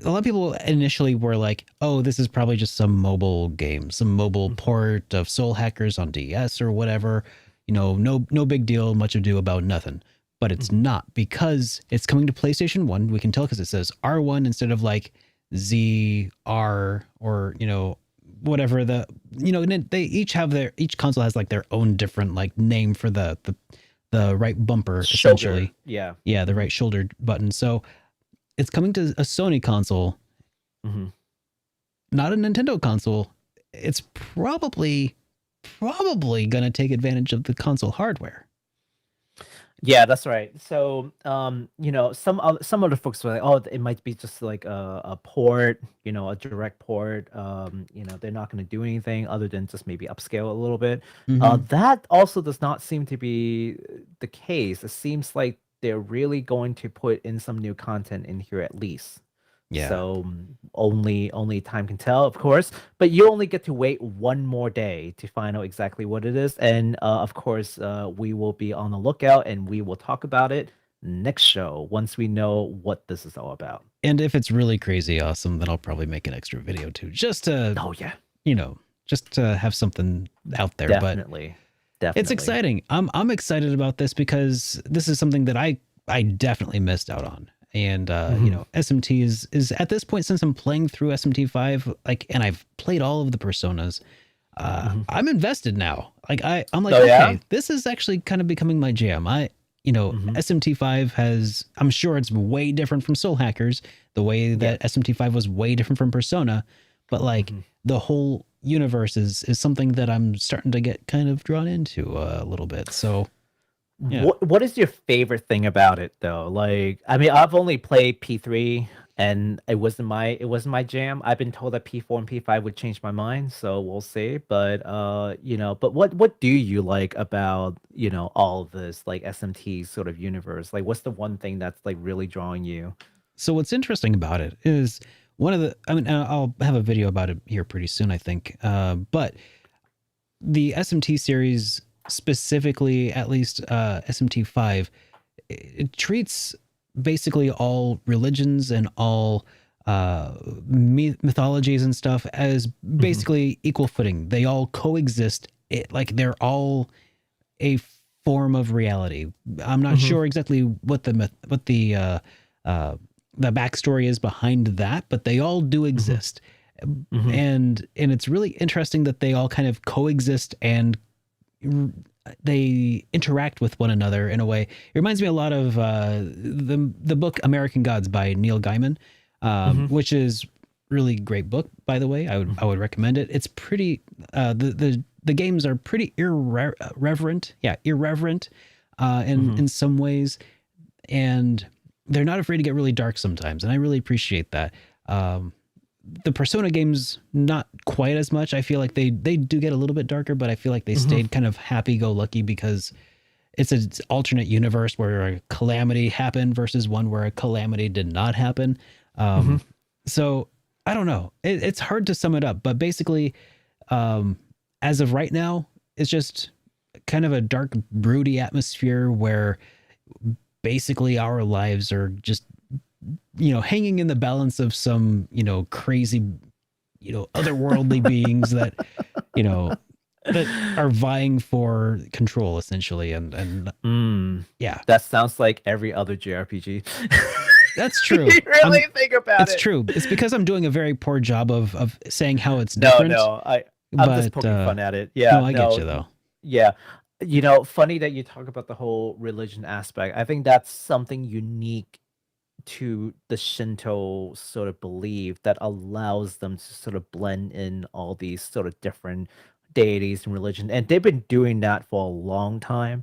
a lot of people initially were like, oh, this is probably just some mobile game, some mobile port of Soul Hackers on DS or whatever. No big deal, much ado about nothing. But it's not, because it's coming to PlayStation 1. We can tell because it says R1 instead of like ZR or, whatever they each have each console has like their own different like name for the right bumper, essentially. Yeah. Yeah, the right shoulder button. So it's coming to a Sony console, not a Nintendo console. It's probably going to take advantage of the console hardware. Yeah, that's right. So, some other folks were like, "Oh, it might be just like a port, a direct port. They're not going to do anything other than just maybe upscale a little bit." That also does not seem to be the case. It seems like they're really going to put in some new content in here at least. Yeah. So only time can tell, of course. But you only get to wait one more day to find out exactly what it is. And of course, we will be on the lookout and we will talk about it next show once we know what this is all about. And if it's really crazy awesome, then I'll probably make an extra video too, just to just to have something out there. Definitely. It's exciting. I'm excited about this because this is something that I definitely missed out on. And SMT is at this point, since I'm playing through SMT5, and I've played all of the personas, I'm invested now. I'm like, okay, this is actually kind of becoming my jam. SMT5 I'm sure it's way different from Soul Hackers, the way that SMT5 was way different from Persona, but the whole universe is something that I'm starting to get kind of drawn into a little bit. So yeah. What is your favorite thing about it though? I've only played P3 and it wasn't my jam. I've been told that P4 and P5 would change my mind, so we'll see. But but what do you like about all of this SMT sort of universe? What's the one thing that's really drawing you? So what's interesting about it is I'll have a video about it here pretty soon, I think. But the SMT series, specifically at least SMT5, it treats basically all religions and all mythologies and stuff as basically equal footing. They all coexist. They're all a form of reality. I'm not sure exactly what the backstory is behind that, but they all do exist. And it's really interesting that they all kind of coexist and they interact with one another in a way. It reminds me a lot of the book American Gods by Neil Gaiman, which is really great book, by the way. I would recommend it. It's pretty the games are pretty irreverent in some ways, and they're not afraid to get really dark sometimes, and I really appreciate that. The Persona games, not quite as much. I feel like they do get a little bit darker, but I feel like they stayed kind of happy-go-lucky because it's an alternate universe where a calamity happened versus one where a calamity did not happen. So I don't know. It's hard to sum it up, but basically, as of right now, it's just kind of a dark, broody atmosphere where basically our lives are just hanging in the balance of some, crazy, otherworldly beings that, that are vying for control essentially. And yeah, that sounds like every other JRPG. That's true. You really think about it. It's true. It's because I'm doing a very poor job of saying how it's different. I'm just poking fun at it. Yeah. No, I get you though. Yeah. Funny that you talk about the whole religion aspect. I think that's something unique to the Shinto sort of belief that allows them to sort of blend in all these sort of different deities and religion, and they've been doing that for a long time.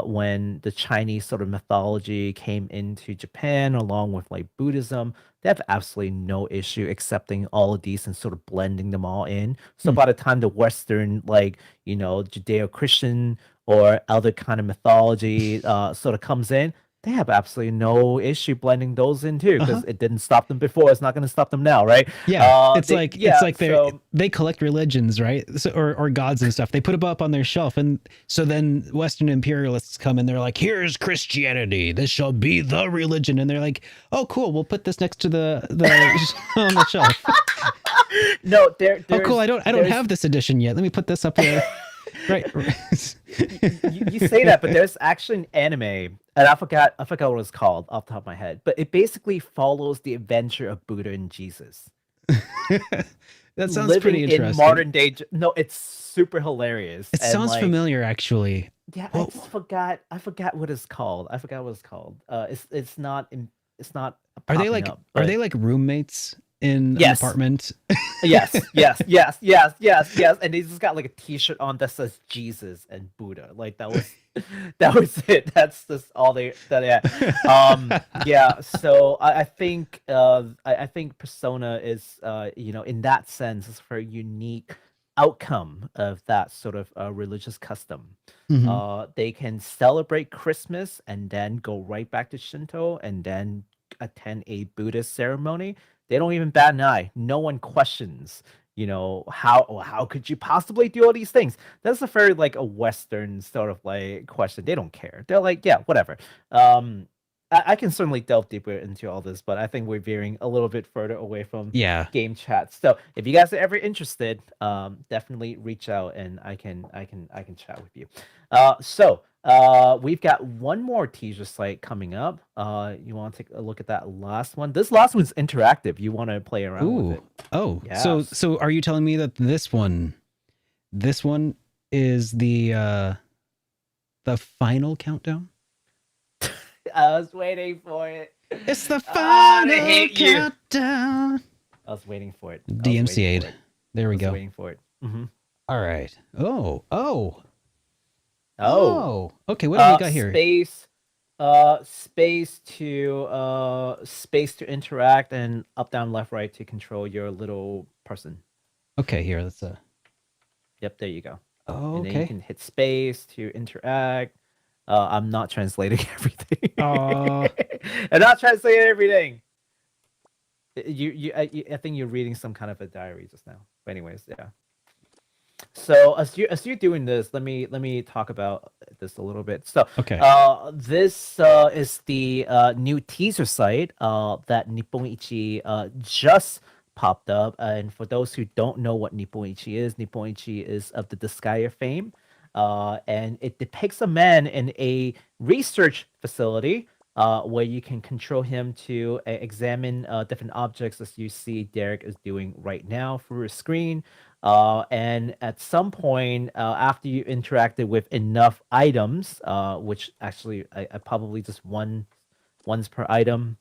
When the Chinese sort of mythology came into Japan along with Buddhism, they have absolutely no issue accepting all of these and sort of blending them all in. So by the time the Western Judeo-Christian or other kind of mythology sort of comes in, they have absolutely no issue blending those in too, because Uh-huh. it didn't stop them before. It's not going to stop them now, right? Yeah, it's They, like yeah. they they collect religions, right? So, or gods and stuff. They put them up on their shelf, and so then Western imperialists come and they're like, "Here's Christianity. This shall be the religion." And they're like, "Oh, cool. We'll put this next to the on the shelf." no, Oh, cool. I don't have this edition yet. Let me put this up here. Right. you say that, but there's actually an anime, and I forgot what it's called off the top of my head, but it basically follows the adventure of Buddha and Jesus. That sounds living pretty interesting. in modern day. No, it's super hilarious. It and, sounds like, familiar, actually. Yeah, Well- I forgot what it's called. I forgot what it's called. It's not. Are they popping like up, are but- they like roommates in an Yes. apartment? yes, and they just got like a T-shirt on that says Jesus and Buddha. Like that was it. That's just all they. Yeah. So I think I think Persona is in that sense is a very unique outcome of that sort of religious custom. Mhm. They can celebrate Christmas and then go right back to Shinto and then attend a Buddhist ceremony. They don't even bat an eye. No one questions, how could you possibly do all these things? That's a very like a Western sort of like question. They don't care. They're like, yeah, whatever. I can certainly delve deeper into all this, but I think we're veering a little bit further away from Yeah. game chat. So if you guys are ever interested, definitely reach out and I can chat with you. So we've got one more teaser site coming up. You want to take a look at that last one? This last one's interactive. You want to play around with Ooh. it? Oh. Yes. So are you telling me that this one is the final countdown? I was waiting for it. It's the Ah, I final hate you. countdown. I was waiting for it. DMCA'd. There we I was go. waiting for it. Mm-hmm. All right. Oh. Oh. Okay, what do we got here? Space to interact and up, down, left, right to control your little person. Okay, here. Let's Yep, there you go. Oh, And then you okay. can hit space to interact. I'm not translating everything. Aw. I'm not translating everything. I think you're reading some kind of a diary just now. But anyways, yeah. So as you're doing this, let me talk about this a little bit. So Okay. this is the new teaser site that Nipponichi just popped up. And for those who don't know what Nipponichi is of the Disgaea fame. And it depicts a man in a research facility where you can control him to examine different objects, as you see Derek is doing right now through a screen. And at some point, after you interacted with enough items, which actually I probably just once per item,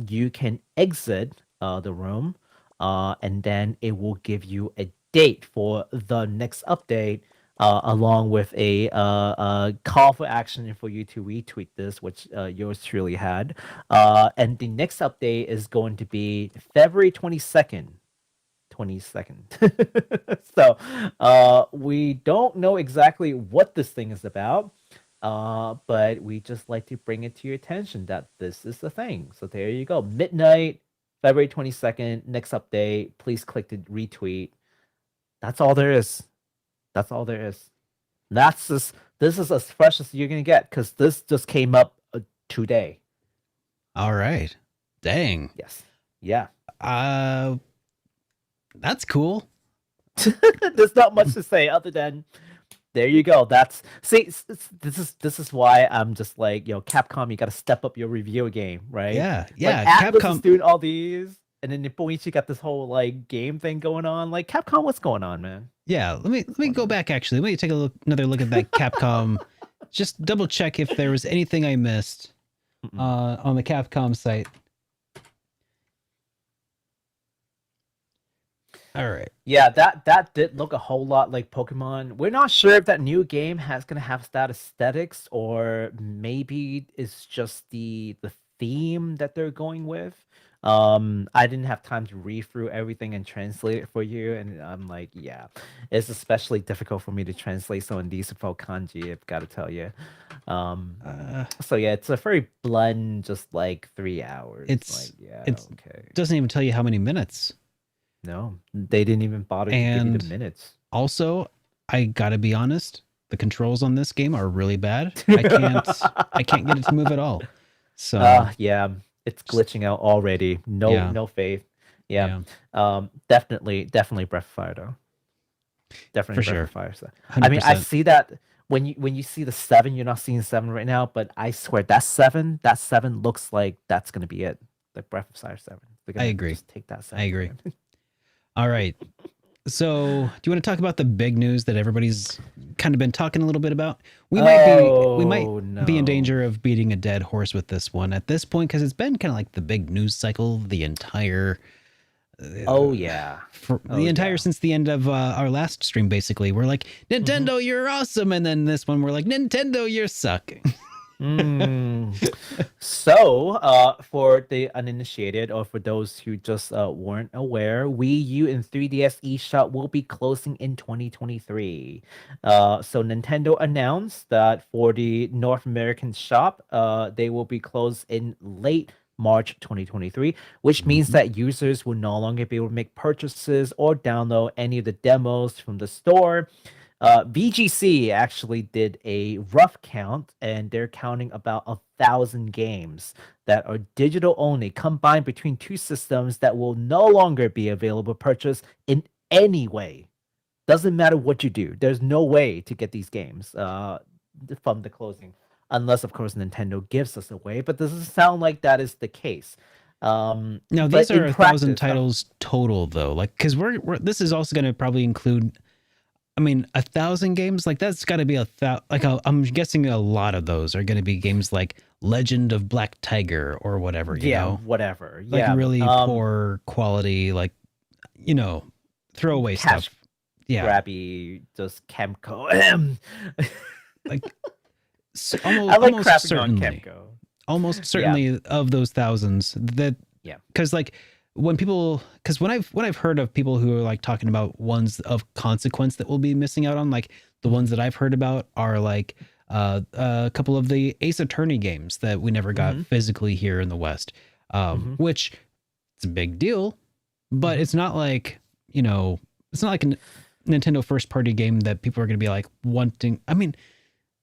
you can exit the room, and then it will give you a date for the next update. Along with a call for action for you to retweet this, which yours truly had. And the next update is going to be February 22nd. So we don't know exactly what this thing is about, but we just like to bring it to your attention that this is the thing. So there you go. Midnight, February 22nd, next update. Please click to retweet. That's all there is. That's all there is. This is as fresh as you're gonna get because this just came up today. All right. Dang. Yes. Yeah. That's cool. There's not much to say other than there you go. This is why I'm just like, Capcom, you got to step up your review game, right? Yeah. Like, Yeah. ATLUS Capcom. is doing all these, and then Nipponichi got this whole like game thing going on. Like Capcom, what's going on, man? Yeah. Let me go back. Actually, let me take another look at that Capcom. Just double check if there was anything I missed on the Capcom site. All right. Yeah, that did look a whole lot like Pokemon. We're not sure if that new game gonna have that aesthetics or maybe it's just the theme that they're going with. I didn't have time to read through everything and translate it for you, and I'm like, yeah, it's especially difficult for me to translate some of these for kanji. I've got to tell you. So yeah, it's a very blunt, just like 3 hours. It's- like, yeah, it's- okay. Doesn't even tell you how many minutes. No, they didn't even bother to give you And the minutes. Also, I gotta be honest, the controls on this game are really bad. I can't get it to move at all. So Yeah, it's glitching out already. No, Yeah. no faith. Yeah. Definitely Breath of Fire though. Definitely For Breath sure. of Fire. So, I mean, I 100%. see that when you see the 7, you're not seeing 7 right now, but I swear that 7 looks like that's gonna be it. Like Breath of Fire 7. They're gonna agree. Just take that 7. I agree. All right. So, do you want to talk about the big news that everybody's kind of been talking a little bit about? We might be in no. danger of beating a dead horse with this one at this point because it's been kind of like the big news cycle the entire Oh yeah. since the end of our last stream. Basically, we're like, Nintendo, you're awesome, and then this one we're like, Nintendo, you're sucking. So, for the uninitiated or for those who just weren't aware, Wii U and 3DS eShop will be closing in 2023. So Nintendo announced that for the North American shop, they will be closed in late March 2023, which means that users will no longer be able to make purchases or download any of the demos from the store. VGC actually did a rough count, and they're counting about 1,000 games that are digital only, combined between two systems that will no longer be available to purchase in any way. Doesn't matter what you do. There's no way to get these games from the closing, unless of course Nintendo gives us a way. But doesn't sound like that is the case. Now but these are in 1,000 practice, titles total, though. Like, because we're this is also going to probably include. I mean, 1,000 games, like that's got to be I'm guessing a lot of those are going to be games like Legend of Black Tiger or whatever, you know? whatever. Like Yeah, really poor quality, like, throwaway Cash stuff. Yeah. grabby, just Chemco. Like, I like almost crapping on certainly. Chemco. Almost certainly of those thousands that, Yeah. because like when I've heard of people who are like talking about ones of consequence that we'll be missing out on, like the ones that I've heard about are like a couple of the Ace Attorney games that we never got physically here in the West, which it's a big deal, but it's not like, it's not like a Nintendo first party game that people are going to be like wanting. I mean,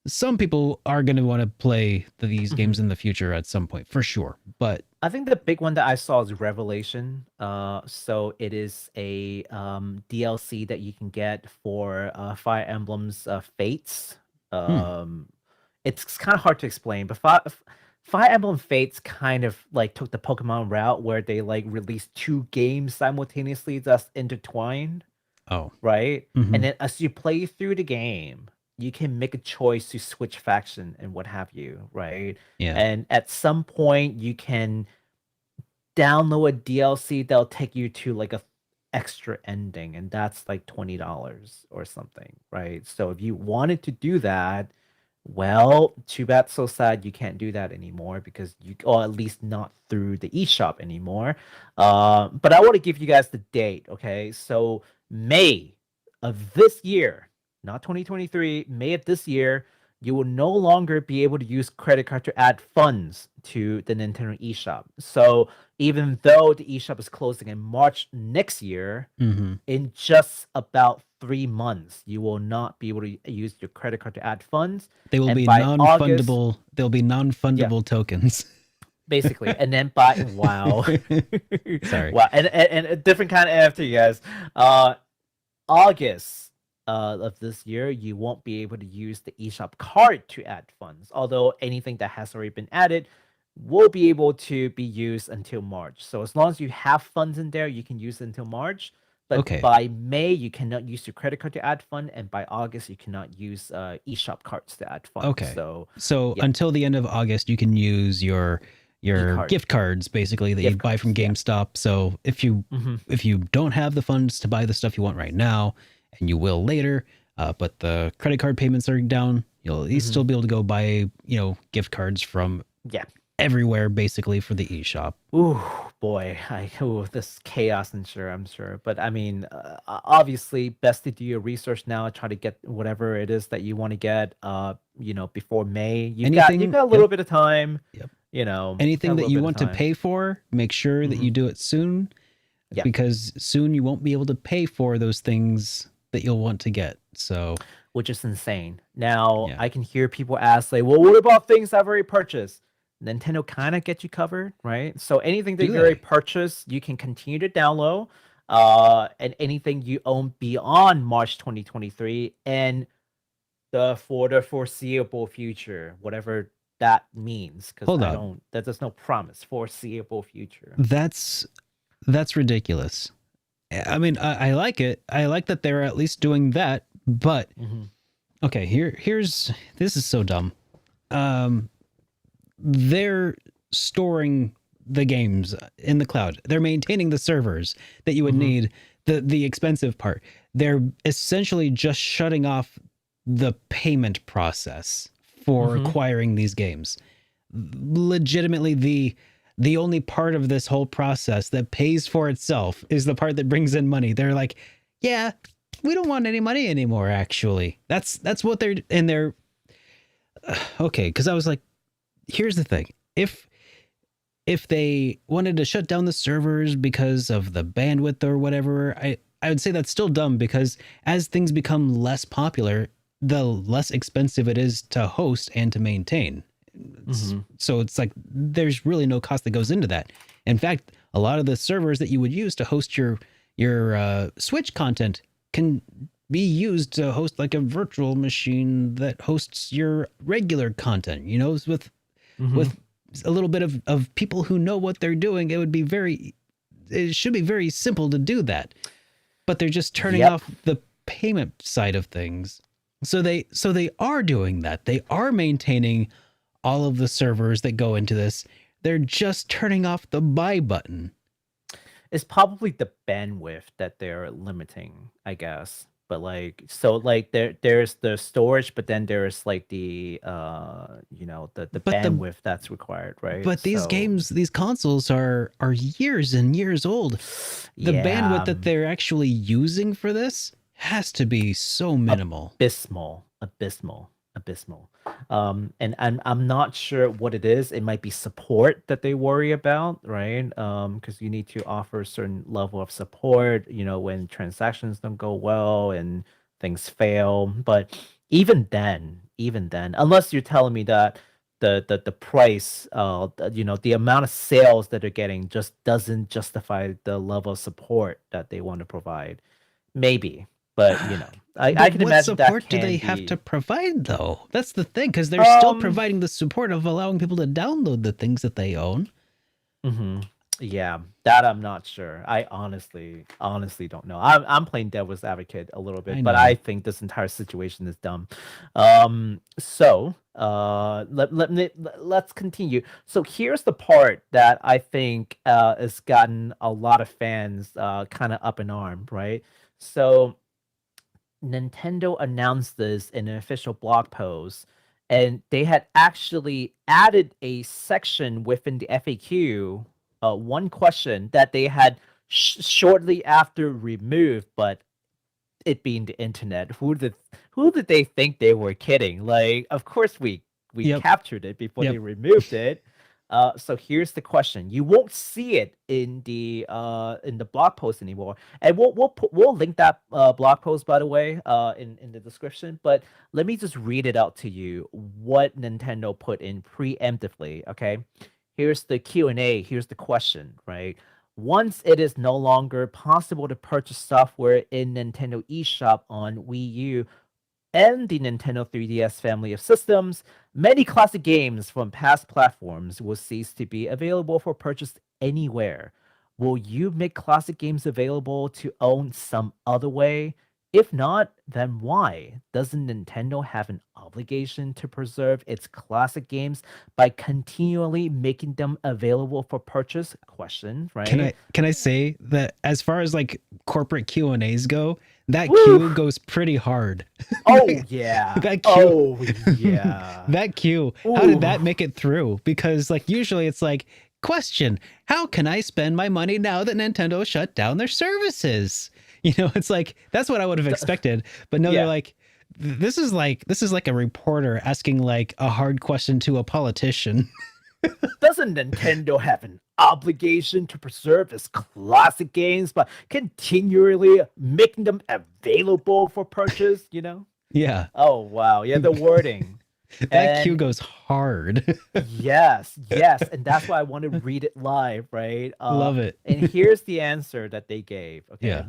some people are going to want to play these games in the future at some point for sure, but I think the big one that I saw is Revelation. So it is a DLC that you can get for Fire Emblem's Fates. It's kind of hard to explain, but Fire Emblem Fates kind of like took the Pokemon route where they like released 2 games simultaneously that's intertwined. Oh, right. And then as you play through the game, you can make a choice to switch faction and what have you, right? yeah. And at some point you can download a DLC that'll take you to like a extra ending, and that's like $20 or something, right? So if you wanted to do that, well, too bad, so sad you can't do that anymore because or at least not through the eShop anymore. But I want to give you guys the date, okay? So May of this year, not 2023, May of this year, you will no longer be able to use credit card to add funds to the Nintendo eShop. So even though the eShop is closing in March next year, in just about 3 months, you will not be able to use your credit card to add funds. They will And be by non-fundable. They'll be non-fundable tokens. Basically, and then by wow, Sorry. wow, and a different kind of NFT, guys. August of this year, you won't be able to use the eShop card to add funds. Although anything that has already been added will be able to be used until March. So as long as you have funds in there, you can use it until March. But Okay. by May, you cannot use your credit card to add fund, and by August, you cannot use eShop cards to add funds. Okay. So yeah. Until the end of August, you can use your E-card. gift cards basically that you buy from GameStop. So if you don't have the funds to buy the stuff you want right now, and you will later, but the credit card payments are down, you'll at least still be able to go buy gift cards from everywhere basically for the eShop. Ooh, boy, this chaos, I'm sure. But I mean, obviously, best to do your research now. Try to get whatever it is that you want to get. Before May. You've got a little bit of time. Yep. You know, Anything got a that little you bit of want to time. pay for, make sure that you do it soon, Yeah. because soon you won't be able to pay for those things that you'll want to get. So, which is insane. Now, Yeah. I can hear people ask, like, well, what about things I've already purchased? Nintendo kind of gets you covered, right? So anything that Do you already they? purchased, you can continue to download. And anything you own beyond March 2023 and for the foreseeable future, whatever that means, because Hold on. there's no promise, foreseeable future. That's ridiculous. I mean, I like it. I like that they're at least doing that, but okay, this is so dumb. They're storing the games in the cloud. They're maintaining the servers that you would need, the expensive part. They're essentially just shutting off the payment process for acquiring these games. Legitimately, the only part of this whole process that pays for itself is the part that brings in money. They're like, yeah, we don't want any money anymore, actually. That's what they're okay, because I was like, here's the thing. If they wanted to shut down the servers because of the bandwidth or whatever, I would say that's still dumb, because as things become less popular, the less expensive it is to host and to maintain. So it's like there's really no cost that goes into that. In fact, a lot of the servers that you would use to host your Switch content can be used to host like a virtual machine that hosts your regular content, with a little bit of people who know what they're doing. It should be very simple to do that, but they're just turning off the payment side of things. So they are doing that. They are maintaining all of the servers that go into this. They're just turning off the buy button. It's probably the bandwidth that they're limiting, I guess. But there's the storage, but then there's like the bandwidth that's required, right? But these games, these consoles are years and years old. The bandwidth that they're actually using for this has to be so minimal. Abysmal. And I'm not sure what it is. It might be support that they worry about, right? Because you need to offer a certain level of support, when transactions don't go well and things fail. But even then, unless you're telling me that the price, the amount of sales that they're getting just doesn't justify the level of support that they want to provide, maybe. But I can imagine that. What support do they have to provide, though? That's the thing, because they're still providing the support of allowing people to download the things that they own. Yeah, that I'm not sure. I honestly don't know. I'm playing devil's advocate a little bit, but I think this entire situation is dumb. So let's continue. So here's the part that I think has gotten a lot of fans kind of up in arms, right? So Nintendo announced this in an official blog post, and they had actually added a section within the FAQ, one question that they had shortly after removed, but it being the internet, who did they think they were kidding? Like, of course we captured it before they removed it. So here's the question. You won't see it in the blog post anymore, and we'll link that blog post, by the way, in the description. But let me just read it out to you what Nintendo put in preemptively. Okay, here's the Q&A. Here's the question. Right, once it is no longer possible to purchase software in Nintendo eShop on Wii U and the Nintendo 3DS family of systems, many classic games from past platforms will cease to be available for purchase anywhere. Will you make classic games available to own some other way? If not, then why? Doesn't Nintendo have an obligation to preserve its classic games by continually making them available for purchase? Question, right? Can I say that as far as like corporate Q&As go, that Woo! Q goes pretty hard. Oh yeah. That Q. Oh yeah. That Q. How did Ooh. that make it through? Because like usually it's like, question, how can I spend my money now that Nintendo shut down their services? You know, it's like that's what I would have expected. But no, Yeah. they're like, this is like a reporter asking like a hard question to a politician. Doesn't Nintendo have an obligation to preserve its classic games by continually making them available for purchase, you know? Yeah. Oh wow, yeah, the wording. That Q And goes hard. yes, and that's why I want to read it live, right? Love it. And here's the answer that they gave. Okay. Yeah.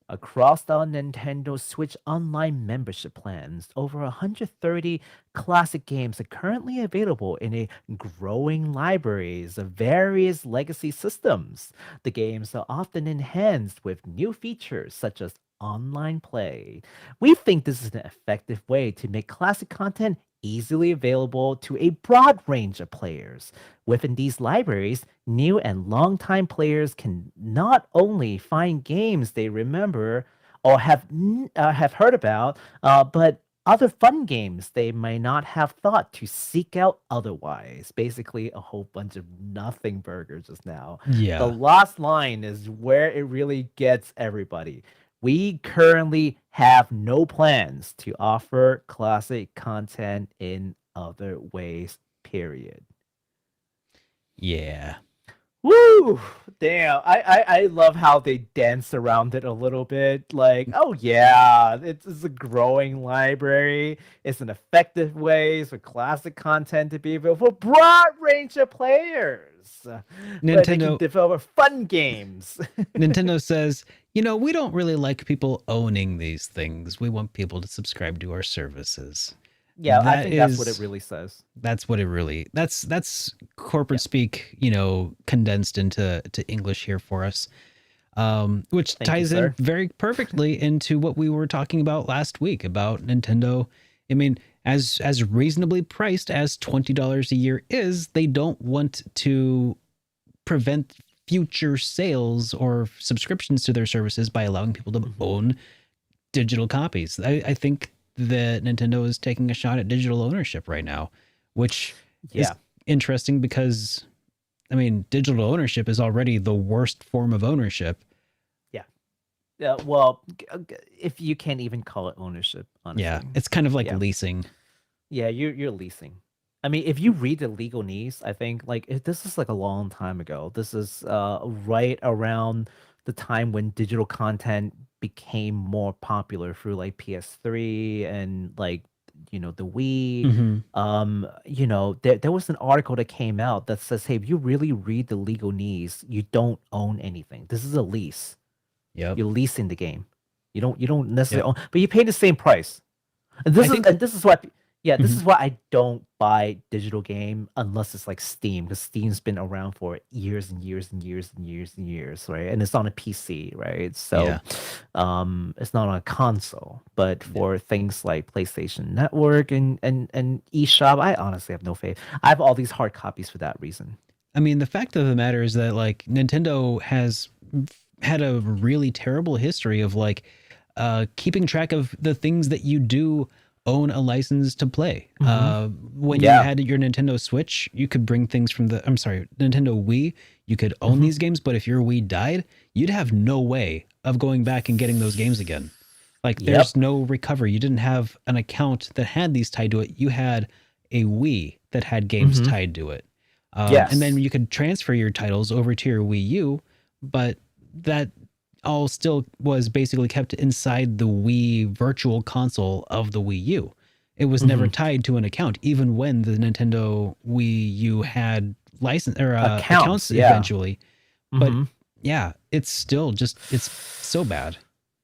Across the Nintendo Switch Online membership plans, over 130 classic games are currently available in a growing libraries of various legacy systems. The games are often enhanced with new features such as online play. We think this is an effective way to make classic content easily available to a broad range of players. Within these libraries, new and longtime players can not only find games they remember or have heard about, but other fun games they may not have thought to seek out otherwise. Basically, a whole bunch of nothing burgers just now. The Yeah. last line is where it really gets everybody. We currently have no plans to offer classic content in other ways, period. Yeah. Woo! Damn. I love how they dance around it a little bit. Like, oh yeah, it's a growing library. It's an effective way for classic content to be available for a broad range of players. Where they can Nintendo develop fun games. Nintendo says, you know, we don't really like people owning these things. We want people to subscribe to our services. Yeah, I That think that's what it is- really says. That's what it really. That's corporate speak, you know, condensed into English here for us. Which Thank you, ties in sir. very perfectly into what we were talking about last week about Nintendo. I mean, as reasonably priced as $20 a year is, they don't want to prevent future sales or subscriptions to their services by allowing people to own digital copies. I think that Nintendo is taking a shot at digital ownership right now, which is Yeah. interesting because, I mean, digital ownership is already the worst form of ownership. Yeah, well, if you can't even call it ownership, honestly. Yeah, it's kind of like Yeah. leasing. Yeah, you're leasing. I mean, if you read the legal needs, I think like this is like a long time ago. This is right around the time when digital content became more popular through like PS3 and like the Wii. Mhm. There was an article that came out that says, hey, if you really read the legal needs, you don't own anything. This is a lease. Yep. You're leasing the game. You don't necessarily Yep. own, but you pay the same price. And this think- is why this Mhm. is why I don't buy digital game unless it's like Steam, because Steam's been around for years and years and years and years and years, right? And it's on a PC, right? So Yeah. it's not on a console. But for things like PlayStation Network and eShop, I honestly have no faith. I have all these hard copies for that reason. I mean, the fact of the matter is that like Nintendo has had a really terrible history of like keeping track of the things that you do own a license to play. When you Yeah. had your Nintendo Switch, you could bring things from Nintendo Wii. You could own these games, but if your Wii died, you'd have no way of going back and getting those games again. Like there's no recovery. You didn't have an account that had these tied to it. You had a Wii that had games tied to it. Yes. And then you could transfer your titles over to your Wii U, but that all still was basically kept inside the Wii virtual console of the Wii U. It was never tied to an account, even when the Nintendo Wii U had license or accounts yeah. eventually. But yeah, it's still just it's so bad.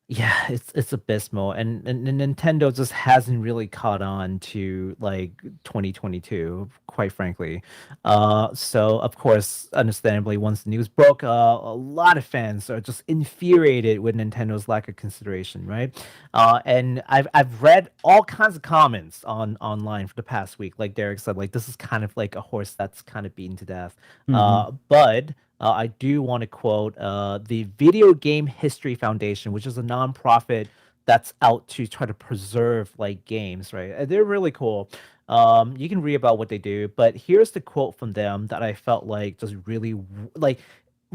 Yeah, it's abysmal, and Nintendo just hasn't really caught on to like 2022, quite frankly. So of course, understandably, once the news broke, a lot of fans are just infuriated with Nintendo's lack of consideration, right? And I've read all kinds of comments online for the past week. Like Derek said, like this is kind of like a horse that's kind of beaten to death. But I do want to quote the Video Game History Foundation, which is a nonprofit that's out to try to preserve like games, right? They're really cool. You can read about what they do, but here's the quote from them that I felt like just really like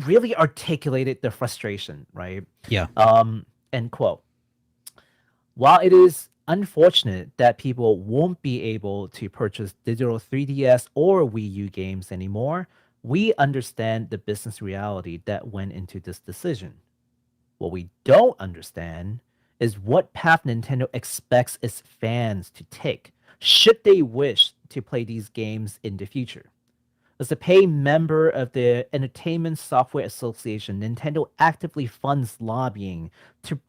really articulated the frustration, right? Yeah. End quote. While it is unfortunate that people won't be able to purchase digital 3DS or Wii U games anymore, we understand the business reality that went into this decision. What we don't understand is what path Nintendo expects its fans to take should they wish to play these games in the future. As a paying member of the Entertainment Software Association, Nintendo actively funds lobbying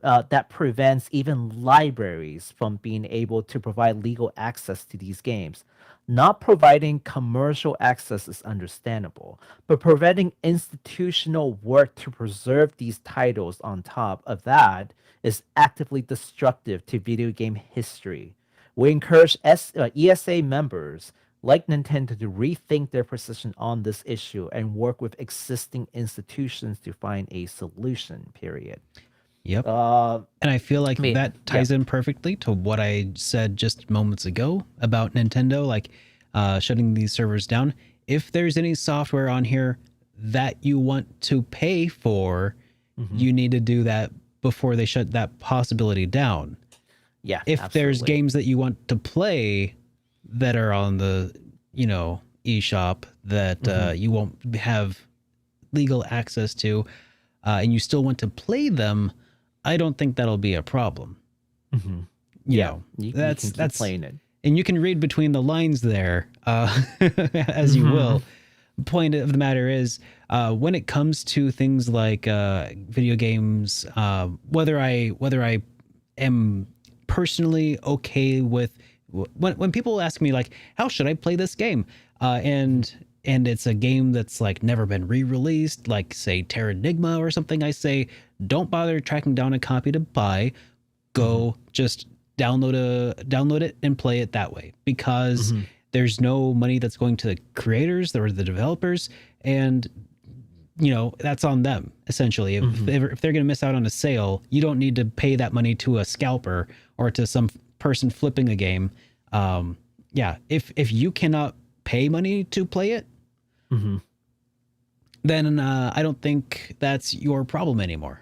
that prevents even libraries from being able to provide legal access to these games. Not providing commercial access is understandable, but preventing institutional work to preserve these titles on top of that is actively destructive to video game history. We encourage ESA members like Nintendo to rethink their position on this issue and work with existing institutions to find a solution, period. Yep. Uh, And I feel like I mean, that ties in perfectly to what I said just moments ago about Nintendo, like shutting these servers down. If there's any software on here that you want to pay for, you need to do that before they shut that possibility down. yeah. If there's absolutely. games that you want to play that are on the, eShop that you won't have legal access to, and you still want to play them, I don't think that'll be a problem. Mhm. You Yeah, know, you that's can keep that's playing it. and you can read between the lines there, as you will. Point of the matter is, when it comes to things like video games, whether I am personally okay with when people ask me like, how should I play this game, and it's a game that's like never been re-released, like say Terranigma or something, I say don't bother tracking down a copy to buy. Go just download it and play it that way, because there's no money that's going to the creators or the developers, and that's on them essentially. If they're going to miss out on a sale, you don't need to pay that money to a scalper or to some person flipping a game. If you cannot pay money to play it, then I don't think that's your problem anymore.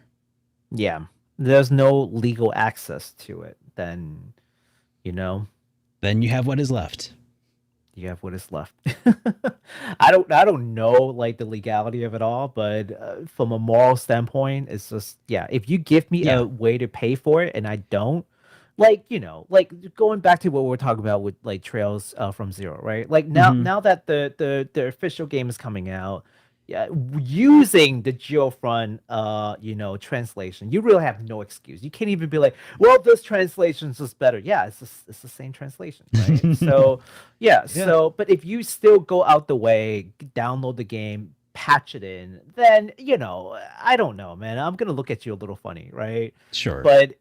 Yeah, there's no legal access to it. Then Then you have what is left. you have what is left. I don't know like the legality of it all, but from a moral standpoint, it's just if you give me a way to pay for it and I don't, like going back to what we were talking about with like Trails from Zero, right? Like now that the official game is coming out, using the Geofront translation, you really have no excuse. You can't even be like, well, this translation is just better. Yeah, it's the same translation, right? So so but if you still go out the way, download the game, patch it in, then I don't know, man, I'm gonna look at you a little funny, right? Sure. But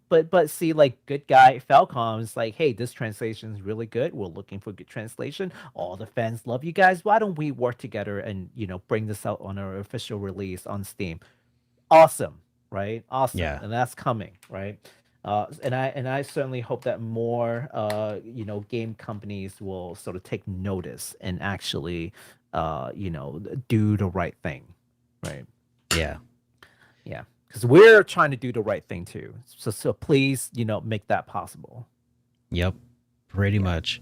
but but see, like, good guy Falcom's like, hey, this translation is really good. We're looking for good translation. All the fans love you guys. Why don't we work together and bring this out on our official release on Steam? Awesome, right? Awesome. Yeah. And that's coming, right? And I certainly hope that more game companies will sort of take notice and actually do the right thing, right? Yeah. Yeah, because we're trying to do the right thing too. So please, make that possible. Yep. Pretty much.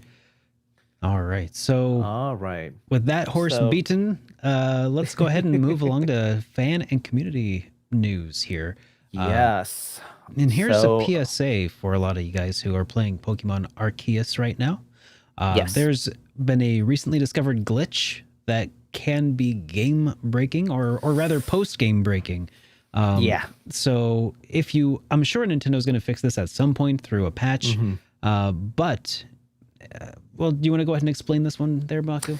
All right. So All right. with that horse So- beaten, let's go ahead and move along to fan and community news here. Yes. And here's So- a PSA for a lot of you guys who are playing Pokemon Arceus right now. Yes. There's been a recently discovered glitch that can be game breaking, or rather post game breaking. So I'm sure Nintendo's going to fix this at some point through a patch. But do you want to go ahead and explain this one there, Baku?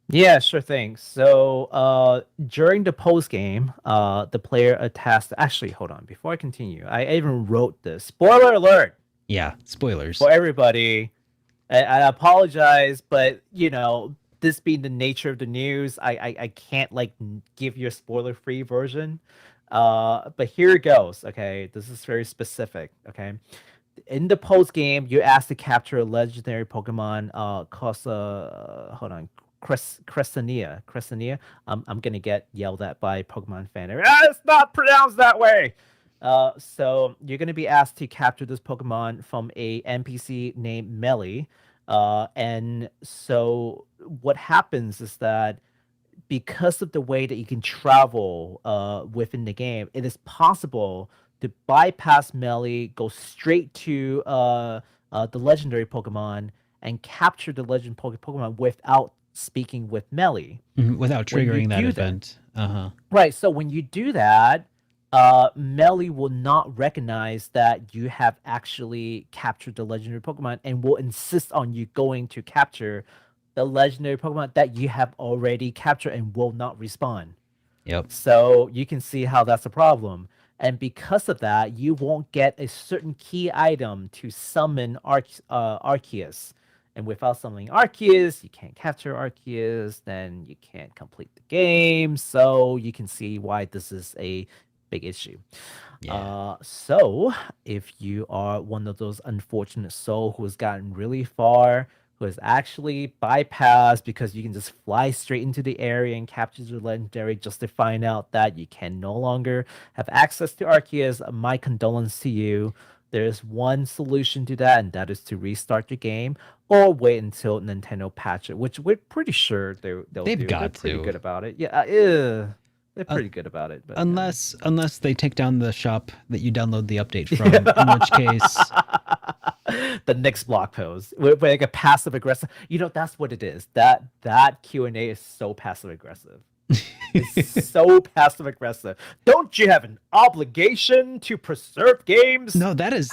Yeah, sure thing. So during the post game, the player attached. Actually, hold on. Before I continue, I even wrote this. Spoiler alert Yeah, spoilers. for everybody. I apologize, but this being the nature of the news, I can't like give you a spoiler-free version. But here it goes. Okay, this is very specific. Okay, in the post game, you're asked to capture a legendary Pokemon. Hold on, Cressania. Cressania. I'm gonna get yelled at by Pokemon fan. It's not pronounced that way. So you're gonna be asked to capture this Pokemon from a NPC named Melly. And so what happens is that because of the way that you can travel within the game, it is possible to bypass Melee, go straight to the legendary Pokemon, and capture the Pokemon without speaking with Melee. Without When you triggering that do event. Uh-huh. Right. So when you do that, Melee will not recognize that you have actually captured the legendary Pokemon and will insist on you going to capture the legendary Pokemon that you have already captured and will not respawn. Yep. So you can see how that's a problem. And because of that, you won't get a certain key item to summon Arceus. And without summoning Arceus, you can't capture Arceus, then you can't complete the game. So you can see why this is a big issue. Yeah. So if you are one of those unfortunate souls who has gotten really far, who has actually bypassed because you can just fly straight into the area and capture the legendary just to find out that you can no longer have access to Arceus, my condolence to you. There's one solution to that, and that is to restart your game or wait until Nintendo patch it, which we're pretty sure they'll They've do. got They're pretty to. good about it. Yeah, they're pretty good about it. But, Unless they take down the shop that you download the update from, in which case the next blog post with like a passive aggressive. That's what it is. That Q&A is so passive aggressive. It's so passive aggressive. Don't you have an obligation to preserve games? no, that's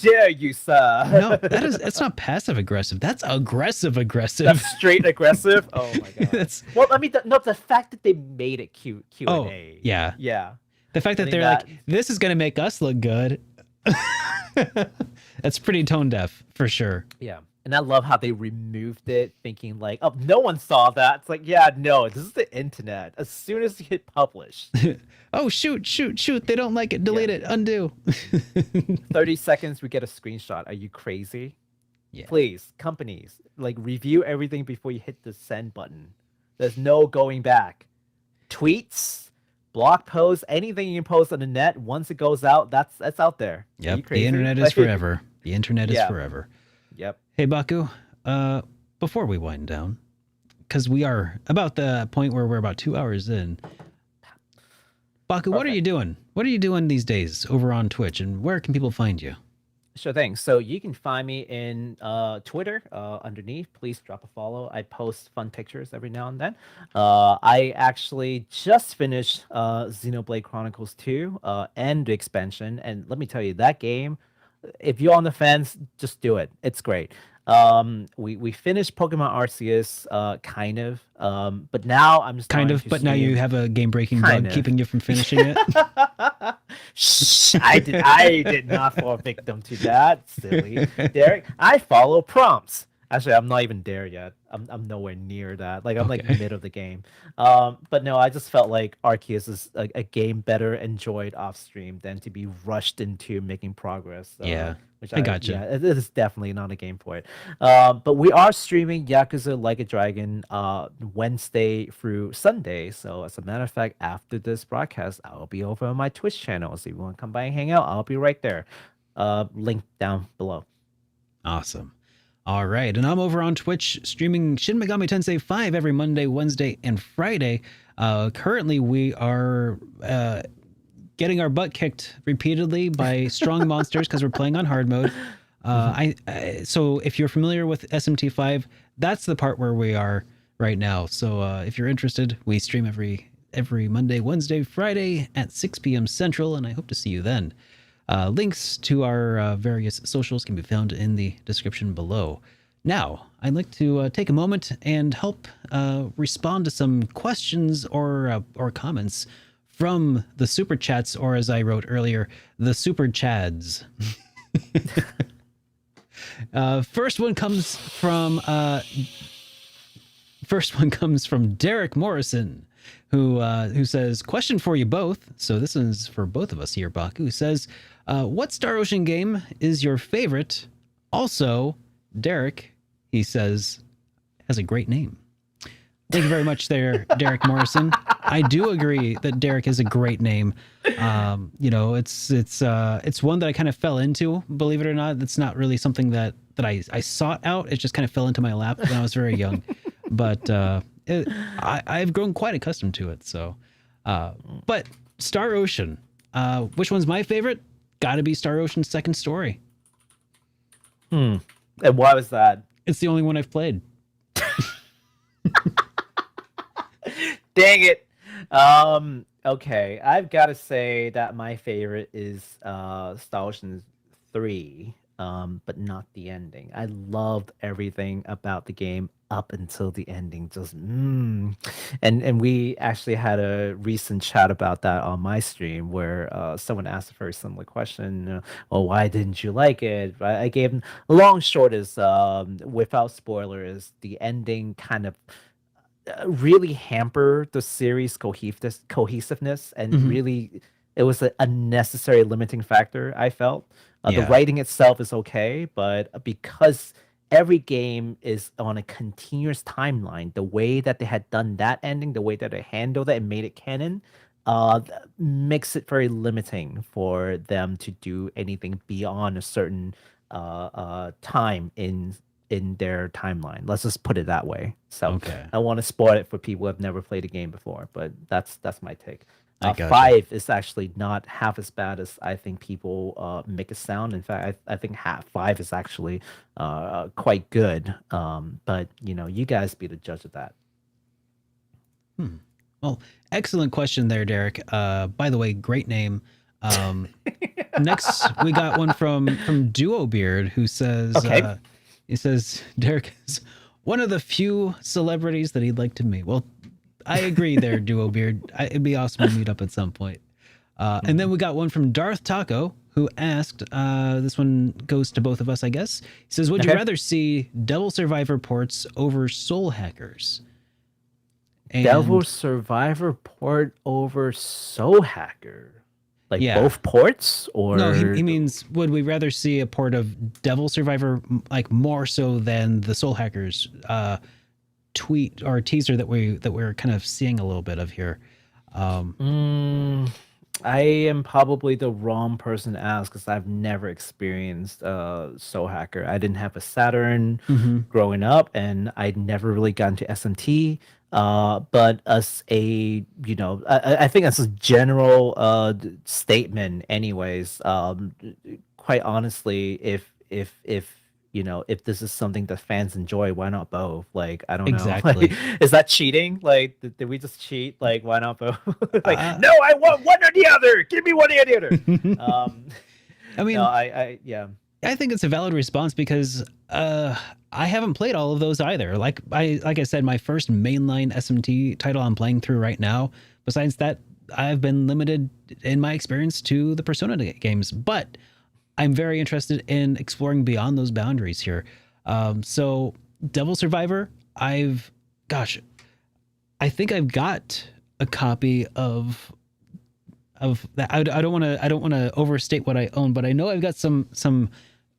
dare you, sir? no, that's not passive aggressive. That's aggressive aggressive. That's straight aggressive. Oh my god. That's Well, I mean, the fact that they made it Q&A. Oh, yeah. Yeah. The fact I that think they're like, this is gonna make us look good. That's pretty tone deaf for sure. Yeah. And I love how they removed it, thinking like, oh, no one saw that. It's like, yeah, no, this is the internet. As soon as you hit publish, Oh shoot! They don't like it. Delete it. Undo. 30 seconds, we get a screenshot. Are you crazy? Yeah. Please, companies, like review everything before you hit the send button. There's no going back. Tweets, blog posts, anything you can post on the net, once it goes out, that's out there. Are you Yep. The crazy? internet is Like, forever. The internet is Yeah. forever. Yep. Hey Baku, before we wind down, because we are about the point where we're about 2 hours in. Baku, what are Perfect. you doing? What are you doing these days over on Twitch, and where can people find you? Sure thing. So you can find me in Twitter underneath. Please drop a follow. I post fun pictures every now and then. I actually just finished Xenoblade Chronicles 2 and the expansion. And let me tell you, that game, if you're on the fence, just do it. It's great. We finished Pokemon Arceus, kind of. But now I'm just Kind of, but now you have a game-breaking bug Kind of. keeping you from finishing it. Shh, I did not fall victim to that, silly Derek. I follow prompts. Actually, I'm not even there yet. I'm nowhere near that. Like I'm like Okay. mid of the game. But no, I just felt like Arceus is a game better enjoyed off stream than to be rushed into making progress. Yeah, which I gotcha. Yeah, it is definitely not a game for it. But we are streaming Yakuza Like a Dragon Wednesday through Sunday. So as a matter of fact, after this broadcast, I'll be over on my Twitch channel. So if you want to come by and hang out, I'll be right there. Link down below. Awesome. All right, and I'm over on Twitch streaming Shin Megami Tensei 5 every Monday, Wednesday, and Friday. Currently, we are getting our butt kicked repeatedly by strong monsters because we're playing on hard mode. So if you're familiar with SMT 5, that's the part where we are right now. So if you're interested, we stream every Monday, Wednesday, Friday at 6 p.m. Central, and I hope to see you then. Links to our various socials can be found in the description below. Now, I'd like to take a moment and help respond to some questions or comments from the super chats, or as I wrote earlier, the super chads. First one comes from first one comes from Derek Morrison, who says, question for you both. So this is for both of us here, Baku. Who says, what Star Ocean game is your favorite? Also, Derek, he says, has a great name. Thank you very much there, Derek Morrison. I do agree that Derek is a great name. It's one that I kind of fell into, believe it or not. It's not really something that I sought out. It just kind of fell into my lap when I was very young. But I've grown quite accustomed to it. So, but Star Ocean, which one's my favorite? Got to be Star Ocean's second story. And why was that? It's the only one I've played. Dang it. Okay, I've got to say that my favorite is Star Ocean 3, but not the ending. I loved everything about the game up until the ending. Just and we actually had a recent chat about that on my stream where someone asked a very similar question. Well, why didn't you like it? I gave them a long short is without spoilers, the ending kind of really hamper the series cohesiveness and really it was a unnecessary limiting factor. I felt the writing itself is okay, but because every game is on a continuous timeline, the way that they had done that ending, the way that they handled it and made it canon, makes it very limiting for them to do anything beyond a certain time in their timeline. Let's just put it that way. So Okay. I want to spoil it for people who have never played a game before, but that's my take. I gotcha. 5 is actually not half as bad as I think people make it sound. In fact, I think 5 is actually quite good. But you guys be the judge of that. Well, excellent question there, Derek. By the way, great name. Next, we got one from Duo Beard, who says, Okay. He says, Derek is one of the few celebrities that he'd like to meet. Well, I agree there, Duo Beard. It'd be awesome to meet up at some point. And then we got one from Darth Taco, who asked, this one goes to both of us, I guess. He says, would you rather see Devil Survivor ports over Soul Hackers? And Devil Survivor port over Soul Hacker. Like both ports, or no? He means, would we rather see a port of Devil Survivor like more so than the Soul Hackers tweet or teaser that we're kind of seeing a little bit of here? I am probably the wrong person to ask because I've never experienced Soul Hacker. I didn't have a Saturn growing up, and I'd never really gotten to SMT. But as a, I think as a general statement, anyways, quite honestly, if this is something that fans enjoy, why not both? Like, I don't know. Exactly. Like, is that cheating? Like, did we just cheat? Like, why not both? Like, no, I want one or the other. Give me one or the other. I mean, no, yeah. I think it's a valid response because I haven't played all of those either. Like I said, my first mainline SMT title I'm playing through right now. Besides that, I've been limited in my experience to the Persona games, but I'm very interested in exploring beyond those boundaries here. So Devil Survivor, I think I've got a copy of that. I don't want to overstate what I own, but I know I've got some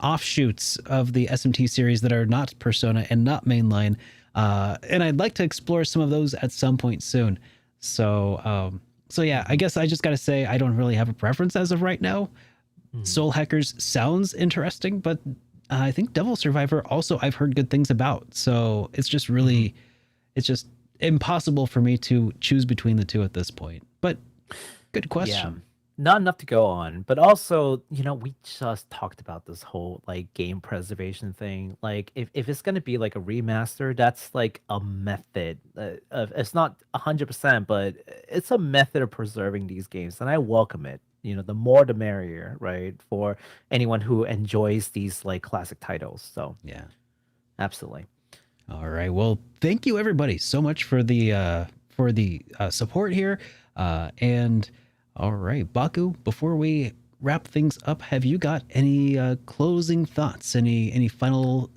offshoots of the SMT series that are not Persona and not mainline, and I'd like to explore some of those at some point soon. So yeah, I guess I just gotta say I don't really have a preference as of right now. Soul Hackers sounds interesting, but I think Devil Survivor also I've heard good things about. So it's just really, it's just impossible for me to choose between the two at this point. But good question. Yeah. Not enough to go on, but also, we just talked about this whole like game preservation thing. Like, if it's gonna be like a remaster, that's like a method. It's not 100%, but it's a method of preserving these games, and I welcome it. The more the merrier, right? For anyone who enjoys these like classic titles. So Yeah. absolutely. All right. Well, thank you everybody so much for the support here. And all right, Baku, before we wrap things up, have you got any closing thoughts? Any final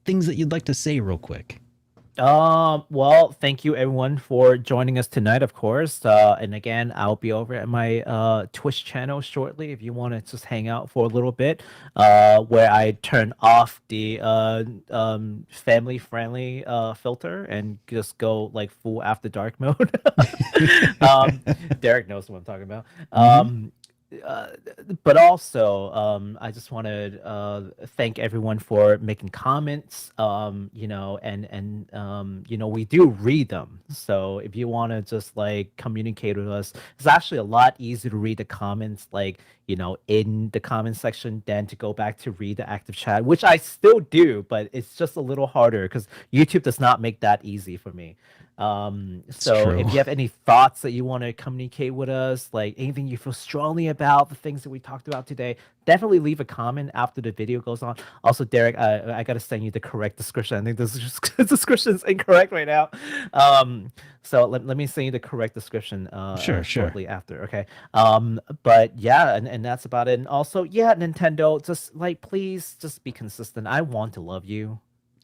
things that you'd like to say real quick? Well, thank you everyone for joining us tonight, of course. And again, I'll be over at my Twitch channel shortly if you want to just hang out for a little bit. Where I turn off the family friendly filter and just go like full after dark mode. Derek knows what I'm talking about. But also, I just want to thank everyone for making comments. We do read them. So if you want to just like communicate with us, it's actually a lot easier to read the comments, like in the comment section, than to go back to read the active chat, which I still do, but it's just a little harder because YouTube does not make that easy for me. So if you have any thoughts that you want to communicate with us, like anything you feel strongly about the things that we talked about today, definitely leave a comment after the video goes on. Also, Derek, I gotta send you the correct description. I think this description is incorrect right now. So let me send you the correct description shortly after. Okay. But yeah, and that's about it. And also, yeah, Nintendo, just like please just be consistent. I want to love you.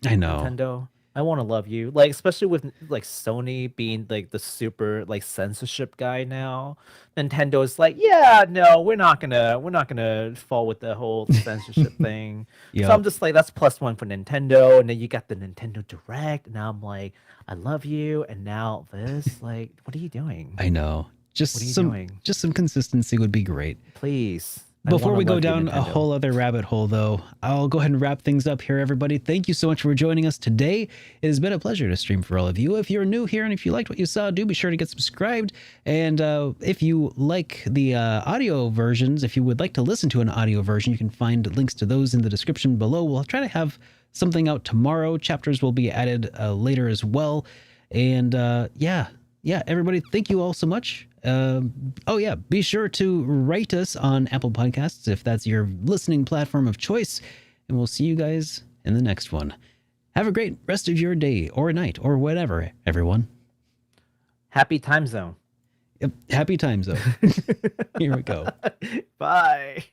I know. Nintendo. I want to love you, like especially with like Sony being like the super like censorship guy now. Nintendo is like, yeah, no, we're not gonna fall with the whole censorship thing. So I'm just like, that's +1 for Nintendo, and then you got the Nintendo Direct. And now I'm like, I love you, and now this, like, what are you doing? I know. Just some consistency would be great. Please. Before we go down a whole other rabbit hole, though, I'll go ahead and wrap things up here, everybody. Thank you so much for joining us today. It has been a pleasure to stream for all of you. If you're new here and if you liked what you saw, do be sure to get subscribed. And if you like the audio versions, if you would like to listen to an audio version, you can find links to those in the description below. We'll try to have something out tomorrow. Chapters will be added later as well. And yeah, everybody, thank you all so much. Be sure to rate us on Apple Podcasts if that's your listening platform of choice, and we'll see you guys in the next one. Have a great rest of your day or night or whatever, everyone. Happy time zone. Yep, happy time zone. Here we go. Bye.